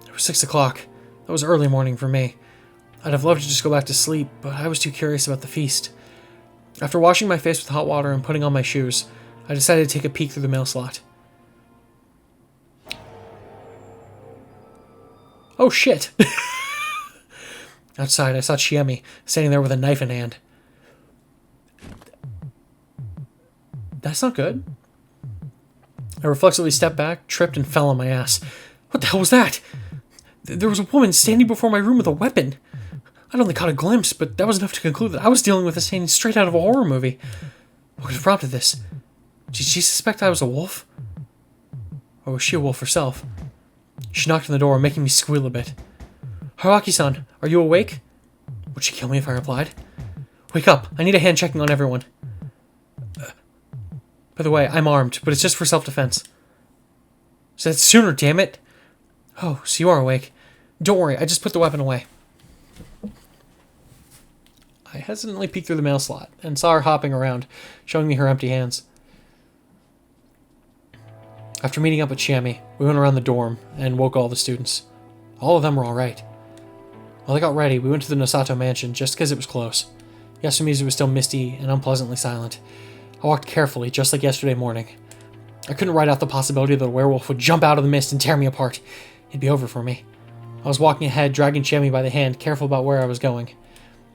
It was 6 o'clock. That was early morning for me. I'd have loved to just go back to sleep, but I was too curious about the feast. After washing my face with hot water and putting on my shoes, I decided to take a peek through the mail slot. Oh shit! Outside, I saw Chiemi standing there with a knife in hand. That's not good. I reflexively stepped back, tripped, and fell on my ass. What the hell was that? There was a woman standing before my room with a weapon. I'd only caught a glimpse, but that was enough to conclude that I was dealing with a scene straight out of a horror movie. What could have prompted this? Did she suspect I was a wolf? Or was she a wolf herself? She knocked on the door, making me squeal a bit. Haruaki-san, are you awake? Would she kill me if I replied? Wake up, I need a hand checking on everyone. By the way, I'm armed, but it's just for self-defense. Said sooner, damn it! Oh, so you are awake. Don't worry, I just put the weapon away. I hesitantly peeked through the mail slot and saw her hopping around, showing me her empty hands. After meeting up with Chiemi, we went around the dorm and woke all the students. All of them were alright. While I got ready, we went to the Nosato mansion just because it was close. Yasumizu was still misty and unpleasantly silent. I walked carefully, just like yesterday morning. I couldn't write out the possibility that a werewolf would jump out of the mist and tear me apart. It'd be over for me. I was walking ahead, dragging Chiemi by the hand, careful about where I was going.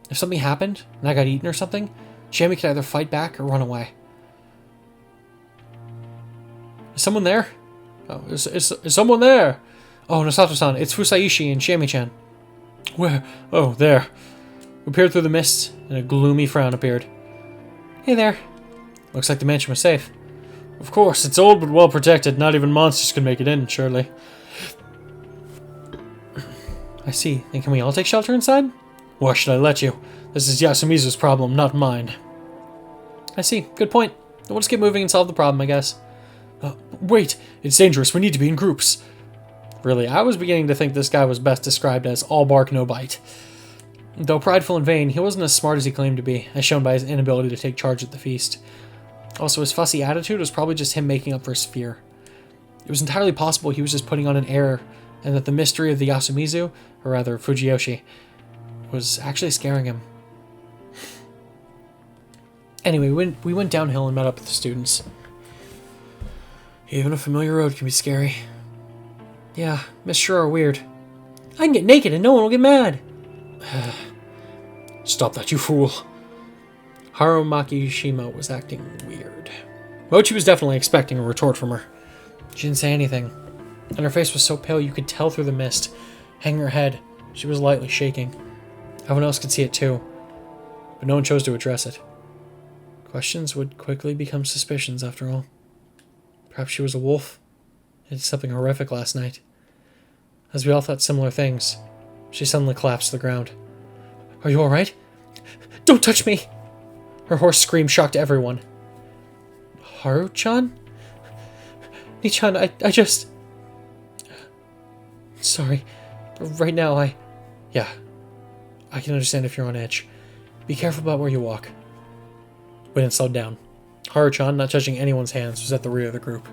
If something happened, and I got eaten or something, Chiemi could either fight back or run away. Is someone there? Oh, is someone there? Oh, Nosato-san, it's Fusaishi and Chiemi-chan. Where? Oh, there. We peered through the mist, and a gloomy frown appeared. Hey there. Looks like the mansion was safe. Of course, it's old but well protected. Not even monsters could make it in, surely. I see. Then can we all take shelter inside? Why should I let you? This is Yasumizu's problem, not mine. I see. Good point. We'll just get moving and solve the problem, I guess. Wait! It's dangerous. We need to be in groups. Really, I was beginning to think this guy was best described as all bark, no bite. Though prideful and vain, he wasn't as smart as he claimed to be, as shown by his inability to take charge at the feast. Also, his fussy attitude was probably just him making up for his fear. It was entirely possible he was just putting on an air, and that the mystery of the Yasumizu, or rather Fujiyoshi, was actually scaring him. Anyway, we went downhill and met up with the students. Even a familiar road can be scary. Yeah, mists sure are weird. I can get naked and no one will get mad. Stop that, you fool. Harumaki Shima was acting weird. Mochi was definitely expecting a retort from her. She didn't say anything, and her face was so pale you could tell through the mist. Hanging her head, she was lightly shaking. Everyone else could see it too, but no one chose to address it. Questions would quickly become suspicions after all. Perhaps she was a wolf. It did something horrific last night. As we all thought similar things, she suddenly collapsed to the ground. Are you alright? Don't touch me! Her hoarse scream shocked everyone. Haru-chan? Ni-chan, I just... Sorry. Right now, Yeah. I can understand if you're on edge. Be careful about where you walk. We didn't slow down. Haru-chan, not touching anyone's hands, was at the rear of the group.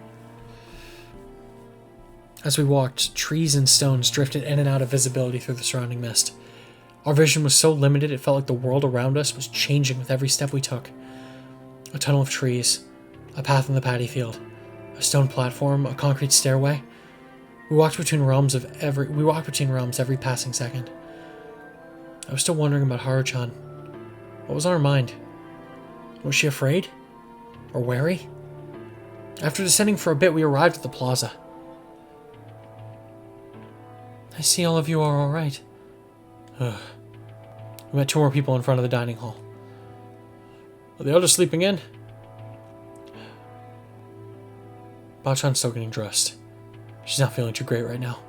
As we walked, trees and stones drifted in and out of visibility through the surrounding mist. Our vision was so limited it felt like the world around us was changing with every step we took. A tunnel of trees, a path in the paddy field, a stone platform, a concrete stairway. We walked between realms every passing second. I was still wondering about Haru-chan. What was on her mind? Was she afraid? Or wary? After descending for a bit, we arrived at the plaza. I see all of you are alright. We met 2 more people in front of the dining hall. Are the others sleeping in? Bao-chan's still getting dressed. She's not feeling too great right now.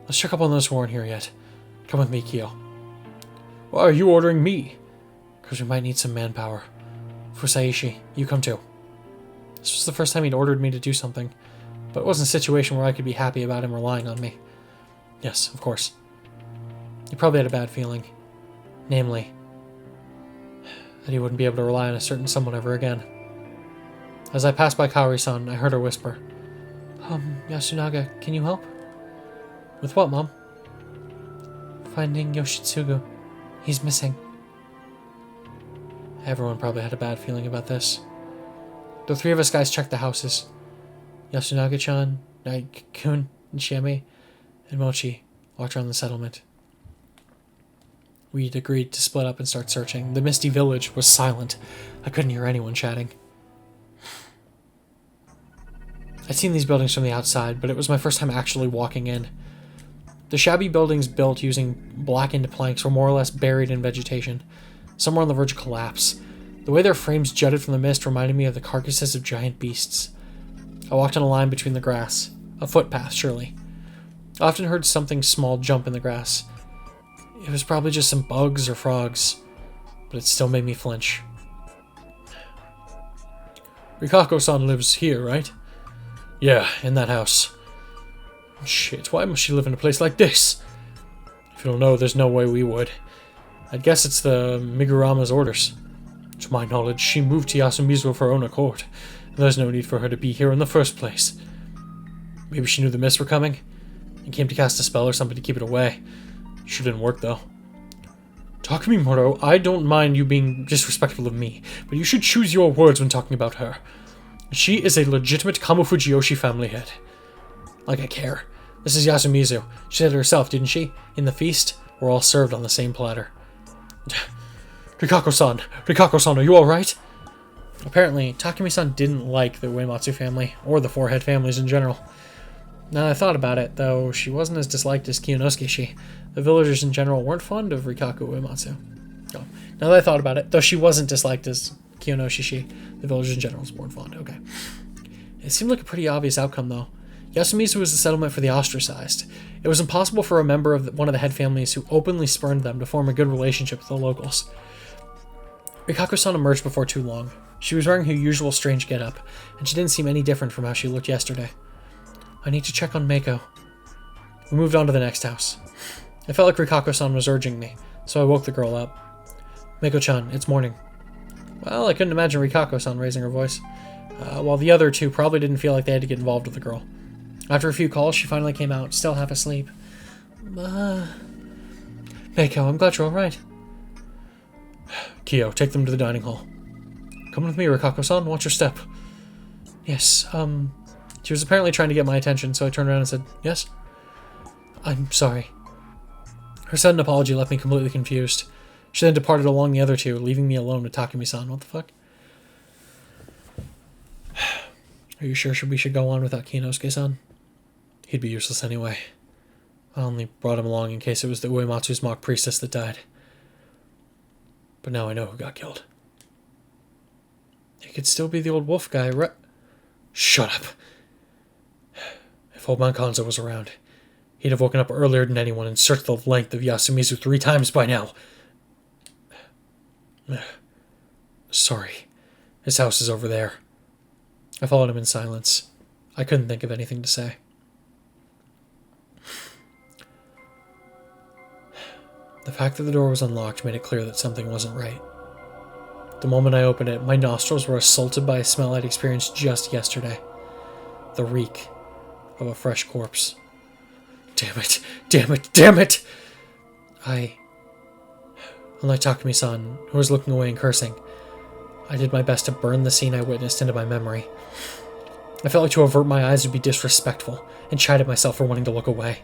Let's check up on those who aren't here yet. Come with me, Kyo. Why are you ordering me? Because we might need some manpower. Fusaishi, you come too. This was the first time he'd ordered me to do something, but it wasn't a situation where I could be happy about him relying on me. Yes, of course. He probably had a bad feeling. Namely, that he wouldn't be able to rely on a certain someone ever again. As I passed by Kaori-san, I heard her whisper, Yasunaga, can you help? With what, Mom? Finding Yoshitsugu. He's missing. Everyone probably had a bad feeling about this. The 3 of us guys checked the houses. Yasunaga-chan, Naik-kun, and Shiemi, and Mochi walked around the settlement. We'd agreed to split up and start searching. The misty village was silent. I couldn't hear anyone chatting. I'd seen these buildings from the outside, but it was my first time actually walking in. The shabby buildings built using blackened planks were more or less buried in vegetation, some were on the verge of collapse. The way their frames jutted from the mist reminded me of the carcasses of giant beasts. I walked on a line between the grass, a footpath, surely. I often heard something small jump in the grass. It was probably just some bugs or frogs, but it still made me flinch. Rikako-san lives here, right? Yeah, in that house. Shit, why must she live in a place like this? If you don't know, there's no way we would. I'd guess it's the Migurama's orders. To my knowledge, she moved to Yasumizu of her own accord. There's no need for her to be here in the first place. Maybe she knew the mists were coming and came to cast a spell or something to keep it away. Sure didn't work, though. Takumi Moro, I don't mind you being disrespectful of me, but you should choose your words when talking about her. She is a legitimate Kamufujiyoshi family head. Like I care. This is Yasumizu. She said it herself, didn't she? In the feast, we're all served on the same platter. Rikako-san, are you alright? Apparently, Takumi-san didn't like the Uematsu family, or the four-head families in general. Now that I thought about it, though, she wasn't as disliked as Kiyonosuke-shi. The villagers in general weren't fond of Rikaku Uematsu. Oh. Now that I thought about it, though she wasn't disliked as Kiyonosuke-shi, the villagers in general weren't fond. Okay. It seemed like a pretty obvious outcome, though. Yasumizu was the settlement for the ostracized. It was impossible for a member of one of the head families who openly spurned them to form a good relationship with the locals. Rikako-san emerged before too long. She was wearing her usual strange getup, and she didn't seem any different from how she looked yesterday. I need to check on Meiko. We moved on to the next house. I felt like Rikako-san was urging me, so I woke the girl up. Meiko-chan, it's morning. Well, I couldn't imagine Rikako-san raising her voice, while the other 2 probably didn't feel like they had to get involved with the girl. After a few calls, she finally came out, still half asleep. Meiko, I'm glad you're alright. Kyo, take them to the dining hall. Come with me, Rikako-san, watch your step. Yes, she was apparently trying to get my attention, so I turned around and said, yes? I'm sorry. Her sudden apology left me completely confused. She then departed along the other two, leaving me alone with Takumi-san. What the fuck? Are you sure we should go on without Kinosuke-san? He'd be useless anyway. I only brought him along in case it was the Uematsu's mock priestess that died. But now I know who got killed. It could still be the old wolf guy, right? Shut up. If old man Kanzo was around, he'd have woken up earlier than anyone and searched the length of Yasumizu 3 times by now. Sorry. His house is over there. I followed him in silence. I couldn't think of anything to say. The fact that the door was unlocked made it clear that something wasn't right. The moment I opened it, my nostrils were assaulted by a smell I'd experienced just yesterday. The reek of a fresh corpse. Damn it! Damn it! Damn it! Unlike Takumi-san, who was looking away and cursing, I did my best to burn the scene I witnessed into my memory. I felt like to avert my eyes would be disrespectful, and chided myself for wanting to look away.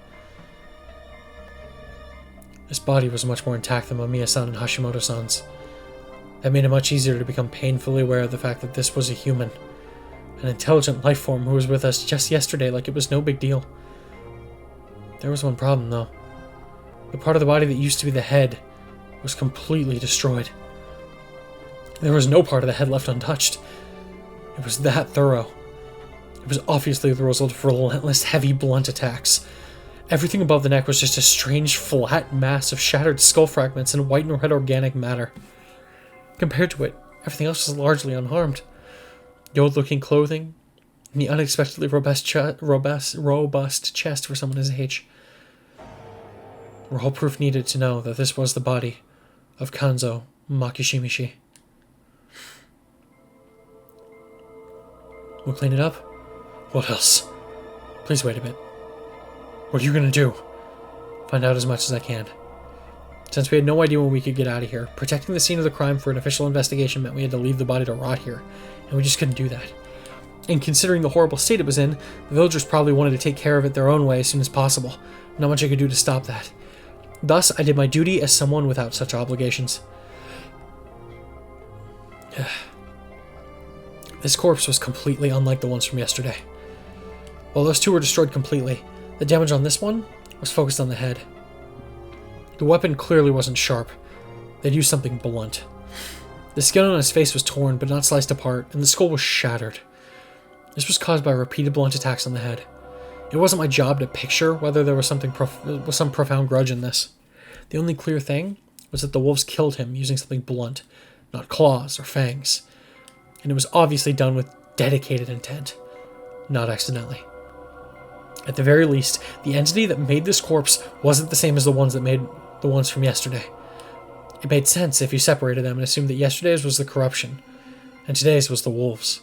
This body was much more intact than Mamiya-san and Hashimoto-san's. That made it much easier to become painfully aware of the fact that this was a human, an intelligent life form who was with us just yesterday like it was no big deal. There was one problem, though. The part of the body that used to be the head was completely destroyed. There was no part of the head left untouched. It was that thorough. It was obviously the result of relentless, heavy, blunt attacks. Everything above the neck was just a strange, flat mass of shattered skull fragments and white and red organic matter. Compared to it, everything else was largely unharmed. The old-looking clothing, and the unexpectedly robust chest for someone his age. Were all proof needed to know that this was the body of Kanzo Makishimishi. We'll clean it up? What else? Please wait a bit. What are you gonna do? Find out as much as I can. Since we had no idea when we could get out of here, protecting the scene of the crime for an official investigation meant we had to leave the body to rot here, and we just couldn't do that. And considering the horrible state it was in, the villagers probably wanted to take care of it their own way as soon as possible. Not much I could do to stop that. Thus, I did my duty as someone without such obligations. This corpse was completely unlike the ones from yesterday. While those two were destroyed completely, the damage on this one was focused on the head. The weapon clearly wasn't sharp. They'd used something blunt. The skin on his face was torn, but not sliced apart, and the skull was shattered. This was caused by repeated blunt attacks on the head. It wasn't my job to picture whether there was some profound grudge in this. The only clear thing was that the wolves killed him using something blunt, not claws or fangs. And it was obviously done with dedicated intent, not accidentally. At the very least, the entity that made this corpse wasn't the same as the ones that made the ones from yesterday. It made sense if you separated them and assumed that yesterday's was the corruption, and today's was the wolves.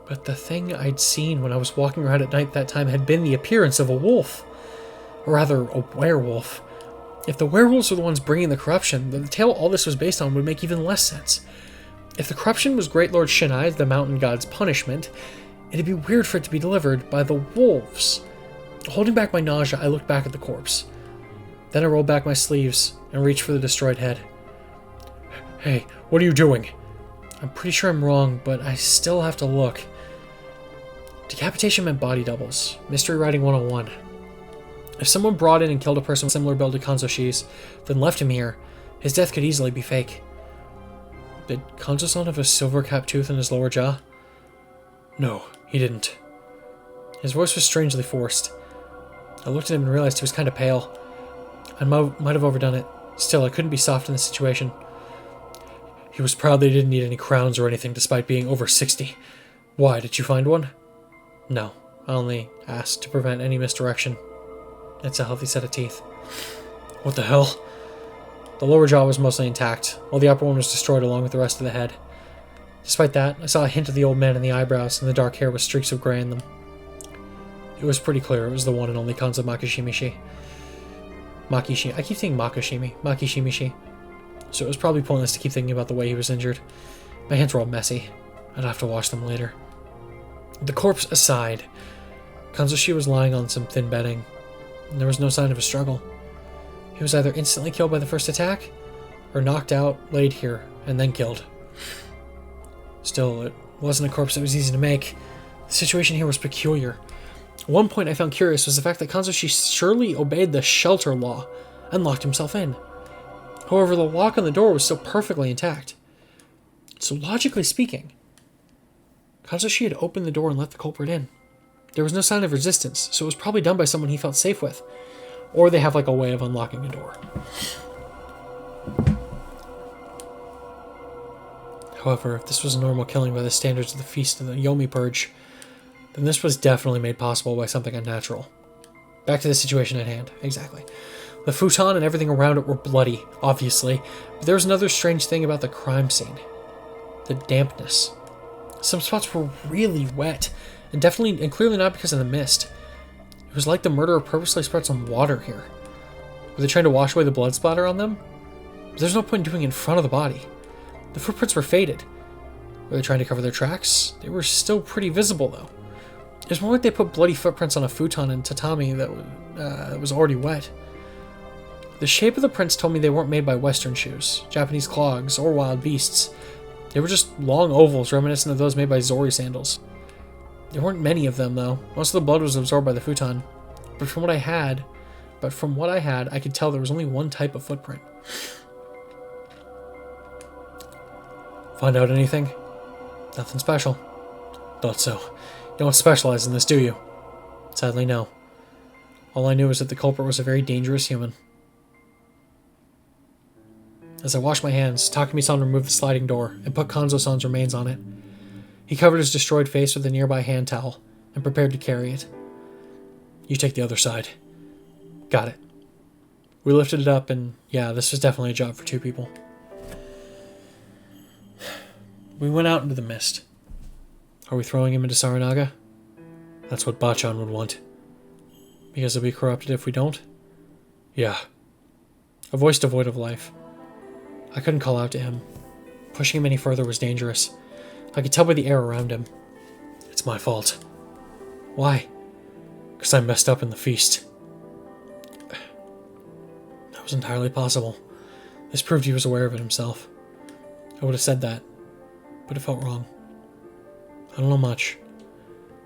But the thing I'd seen when I was walking around at night that time had been the appearance of a wolf. Or rather, a werewolf. If the werewolves were the ones bringing the corruption, then the tale all this was based on would make even less sense. If the corruption was Great Lord Shinai, the mountain god's punishment, it'd be weird for it to be delivered by the wolves. Holding back my nausea, I looked back at the corpse. Then I rolled back my sleeves and reached for the destroyed head. Hey, what are you doing? I'm pretty sure I'm wrong, but I still have to look. Decapitation meant body doubles. Mystery Writing 101. If someone brought in and killed a person with similar build to Kanzo-shi's, then left him here, his death could easily be fake. Did Kanzo-san have a silver-capped tooth in his lower jaw? No, he didn't. His voice was strangely forced. I looked at him and realized he was kind of pale. I might have overdone it. Still, I couldn't be soft in this situation. He was proud that he didn't need any crowns or anything despite being over 60. Why, did you find one? No, I only asked to prevent any misdirection. It's a healthy set of teeth. What the hell? The lower jaw was mostly intact, while the upper one was destroyed along with the rest of the head. Despite that, I saw a hint of the old man in the eyebrows and the dark hair with streaks of gray in them. It was pretty clear it was the one and only Kanzo Makishimishi. I keep saying Makishimishi. So it was probably pointless to keep thinking about the way he was injured. My hands were all messy. I'd have to wash them later. The corpse aside, Kanzo-shi was lying on some thin bedding, and there was no sign of a struggle. He was either instantly killed by the first attack, or knocked out, laid here, and then killed. Still, it wasn't a corpse that was easy to make. The situation here was peculiar. One point I found curious was the fact that Kanzoshi surely obeyed the shelter law and locked himself in. However, the lock on the door was still perfectly intact. So logically speaking, Kanzoshi had opened the door and let the culprit in. There was no sign of resistance, so it was probably done by someone he felt safe with. Or they have like a way of unlocking a door. However, if this was a normal killing by the standards of the Feast of the Yomi Purge, then this was definitely made possible by something unnatural. Back to the situation at hand. Exactly. The futon and everything around it were bloody, obviously, but there was another strange thing about the crime scene. The dampness. Some spots were really wet, and clearly not because of the mist. It was like the murderer purposely spread some water here. Were they trying to wash away the blood splatter on them? But there's no point in doing it in front of the body. The footprints were faded. Were they trying to cover their tracks? They were still pretty visible, though. It was more like they put bloody footprints on a futon and tatami that was already wet. The shape of the prints told me they weren't made by Western shoes, Japanese clogs, or wild beasts. They were just long ovals reminiscent of those made by Zori sandals. There weren't many of them, though. Most of the blood was absorbed by the futon. But from what I had, I could tell there was only one type of footprint. Find out anything? Nothing special. Thought so. You don't specialize in this, do you? Sadly, no. All I knew was that the culprit was a very dangerous human. As I washed my hands, Takumi-san removed the sliding door and put Kanzo-san's remains on it. He covered his destroyed face with a nearby hand towel and prepared to carry it. You take the other side. Got it. We lifted it up and, yeah, this was definitely a job for two people. We went out into the mist. Are we throwing him into Saranaga? That's what Bachan would want. Because he'll be corrupted if we don't? Yeah. A voice devoid of life. I couldn't call out to him. Pushing him any further was dangerous. I could tell by the air around him. It's my fault. Why? Because I messed up in the feast. That was entirely possible. This proved he was aware of it himself. I would have said that, but it felt wrong. I don't know much,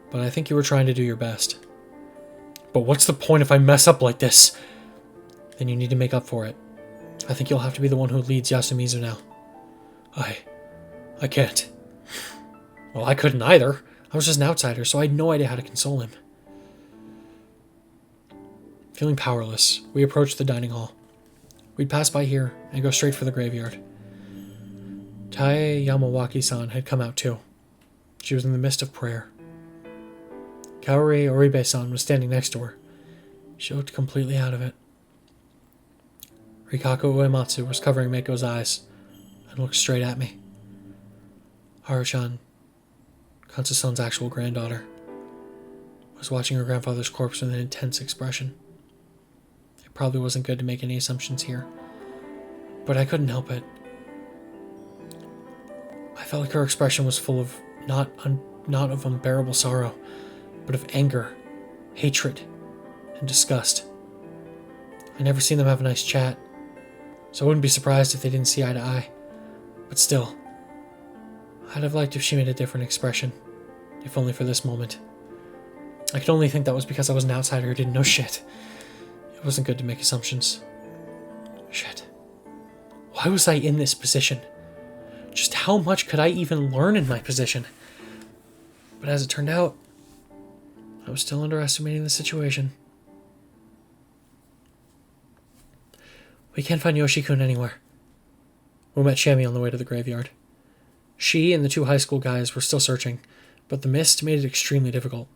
but I think you were trying to do your best. But what's the point if I mess up like this? Then you need to make up for it. I think you'll have to be the one who leads Yasumizu now. I can't. Well, I couldn't either. I was just an outsider, so I had no idea how to console him. Feeling powerless, we approached the dining hall. We'd pass by here and go straight for the graveyard. Tae Yamawaki-san had come out too. She was in the midst of prayer. Kaori Oribe-san was standing next to her. She looked completely out of it. Rikako Uematsu was covering Meiko's eyes and looked straight at me. Haru-chan, Kanzo-san's actual granddaughter, was watching her grandfather's corpse with an intense expression. It probably wasn't good to make any assumptions here, but I couldn't help it. I felt like her expression was full of not of unbearable sorrow, but of anger, hatred, and disgust. I never seen them have a nice chat, so I wouldn't be surprised if they didn't see eye to eye. But still, I'd have liked if she made a different expression, if only for this moment. I could only think that was because I was an outsider who didn't know shit. It wasn't good to make assumptions. Shit. Why was I in this position? Just how much could I even learn in my position? But as it turned out, I was still underestimating the situation. We can't find Yoshi-kun anywhere. We met Shami on the way to the graveyard. She and the two high school guys were still searching, but the mist made it extremely difficult.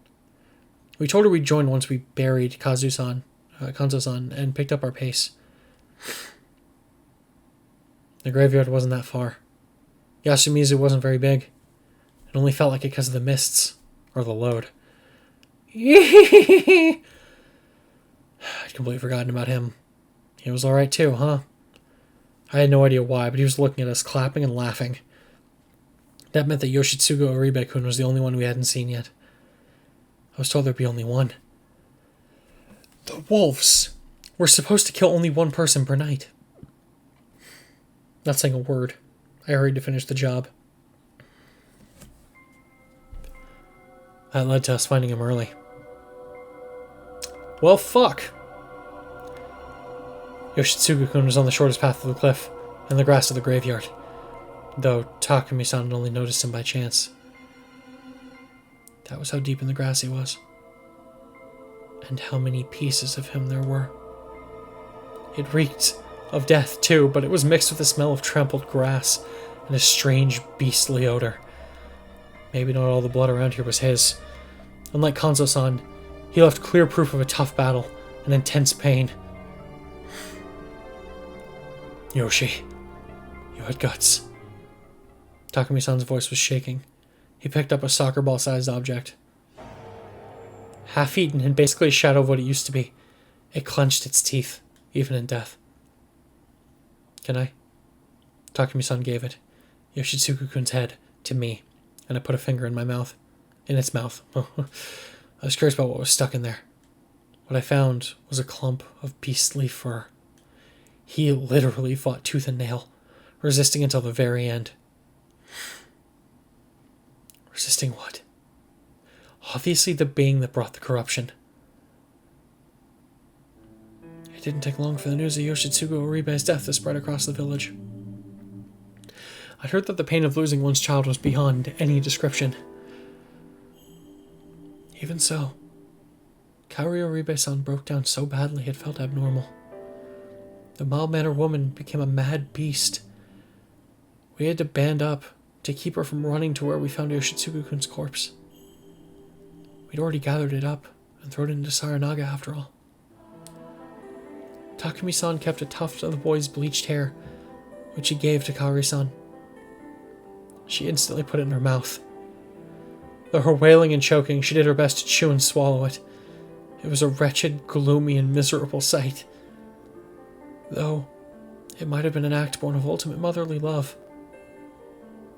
We told her we'd join once we buried Kanzo-san, and picked up our pace. The graveyard wasn't that far. Yasumizu wasn't very big. It only felt like it because of the mists, or the load. I'd completely forgotten about him. He was alright too, huh? I had no idea why, but he was looking at us, clapping and laughing. That meant that Yoshitsugu Oribe-kun was the only one we hadn't seen yet. I was told there'd be only one. The wolves! We're supposed to kill only one person per night. Not saying a word. I hurried to finish the job. That led to us finding him early. Well, fuck. Yoshitsugu-kun was on the shortest path to the cliff, and the grass of the graveyard, though Takumi-san had only noticed him by chance. That was how deep in the grass he was. And how many pieces of him there were. It reeked of death, too, but it was mixed with the smell of trampled grass and a strange, beastly odor. Maybe not all the blood around here was his. Unlike Kanzo-san, he left clear proof of a tough battle and intense pain. Yoshi, you had guts. Takumi-san's voice was shaking. He picked up a soccer ball-sized object. Half-eaten and basically a shadow of what it used to be. It clenched its teeth, even in death. Can I? Takumi-san gave it, Yoshitsugu-kun's head, to me, and I put a finger in my mouth. In its mouth. I was curious about what was stuck in there. What I found was a clump of beastly fur. He literally fought tooth and nail, resisting until the very end. Resisting what? Obviously the being that brought the corruption. It didn't take long for the news of Yoshitsugu Oribe's death to spread across the village. I'd heard that the pain of losing one's child was beyond any description. Even so, Kaori Oribe-san broke down so badly it felt abnormal. The mild-mannered woman became a mad beast. We had to band up to keep her from running to where we found Yoshitsugu-kun's corpse. We'd already gathered it up and thrown it into Saranaga after all. Takumi-san kept a tuft of the boy's bleached hair, which he gave to Kaori-san. She instantly put it in her mouth. Though her wailing and choking, she did her best to chew and swallow it. It was a wretched, gloomy, and miserable sight. Though, it might have been an act born of ultimate motherly love.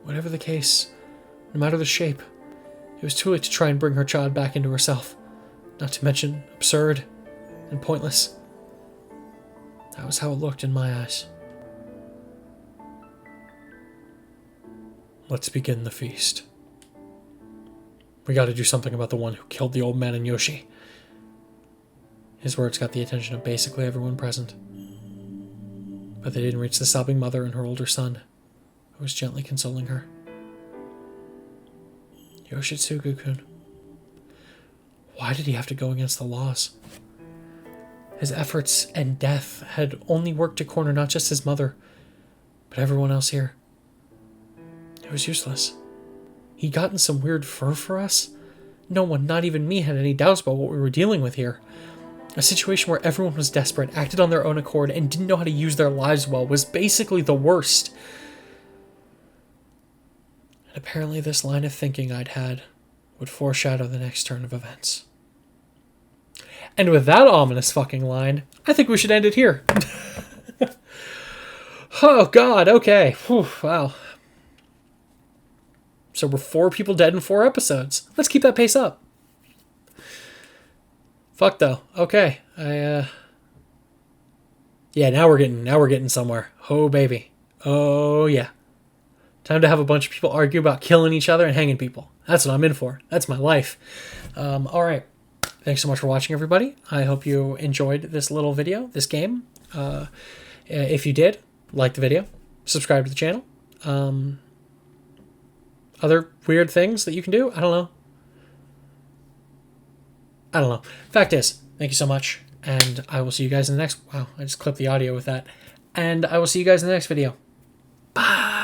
Whatever the case, no matter the shape, it was too late to try and bring her child back into herself, not to mention absurd and pointless. That was how it looked in my eyes. Let's begin the feast. We gotta do something about the one who killed the old man and Yoshi. His words got the attention of basically everyone present. But they didn't reach the sobbing mother and her older son, who was gently consoling her. Yoshitsugu-kun. Why did he have to go against the laws? His efforts and death had only worked to corner not just his mother, but everyone else here. It was useless. He'd gotten some weird fur for us. No one, not even me, had any doubts about what we were dealing with here. A situation where everyone was desperate, acted on their own accord, and didn't know how to use their lives well was basically the worst. And apparently this line of thinking I'd had would foreshadow the next turn of events. And with that ominous fucking line, I think we should end it here. Oh god, okay. Whew, wow. So we're 4 people dead in 4 episodes. Let's keep that pace up. Fuck though. Okay. Yeah, now we're getting somewhere. Oh baby. Oh yeah. Time to have a bunch of people argue about killing each other and hanging people. That's what I'm in for. That's my life. All right. Thanks so much for watching, everybody. I hope you enjoyed this little video, this game. If you did, like the video, subscribe to the channel. Other weird things that you can do? I don't know. Fact is, thank you so much. And I will see you guys in the next... Wow, I just clipped the audio with that. And I will see you guys in the next video. Bye!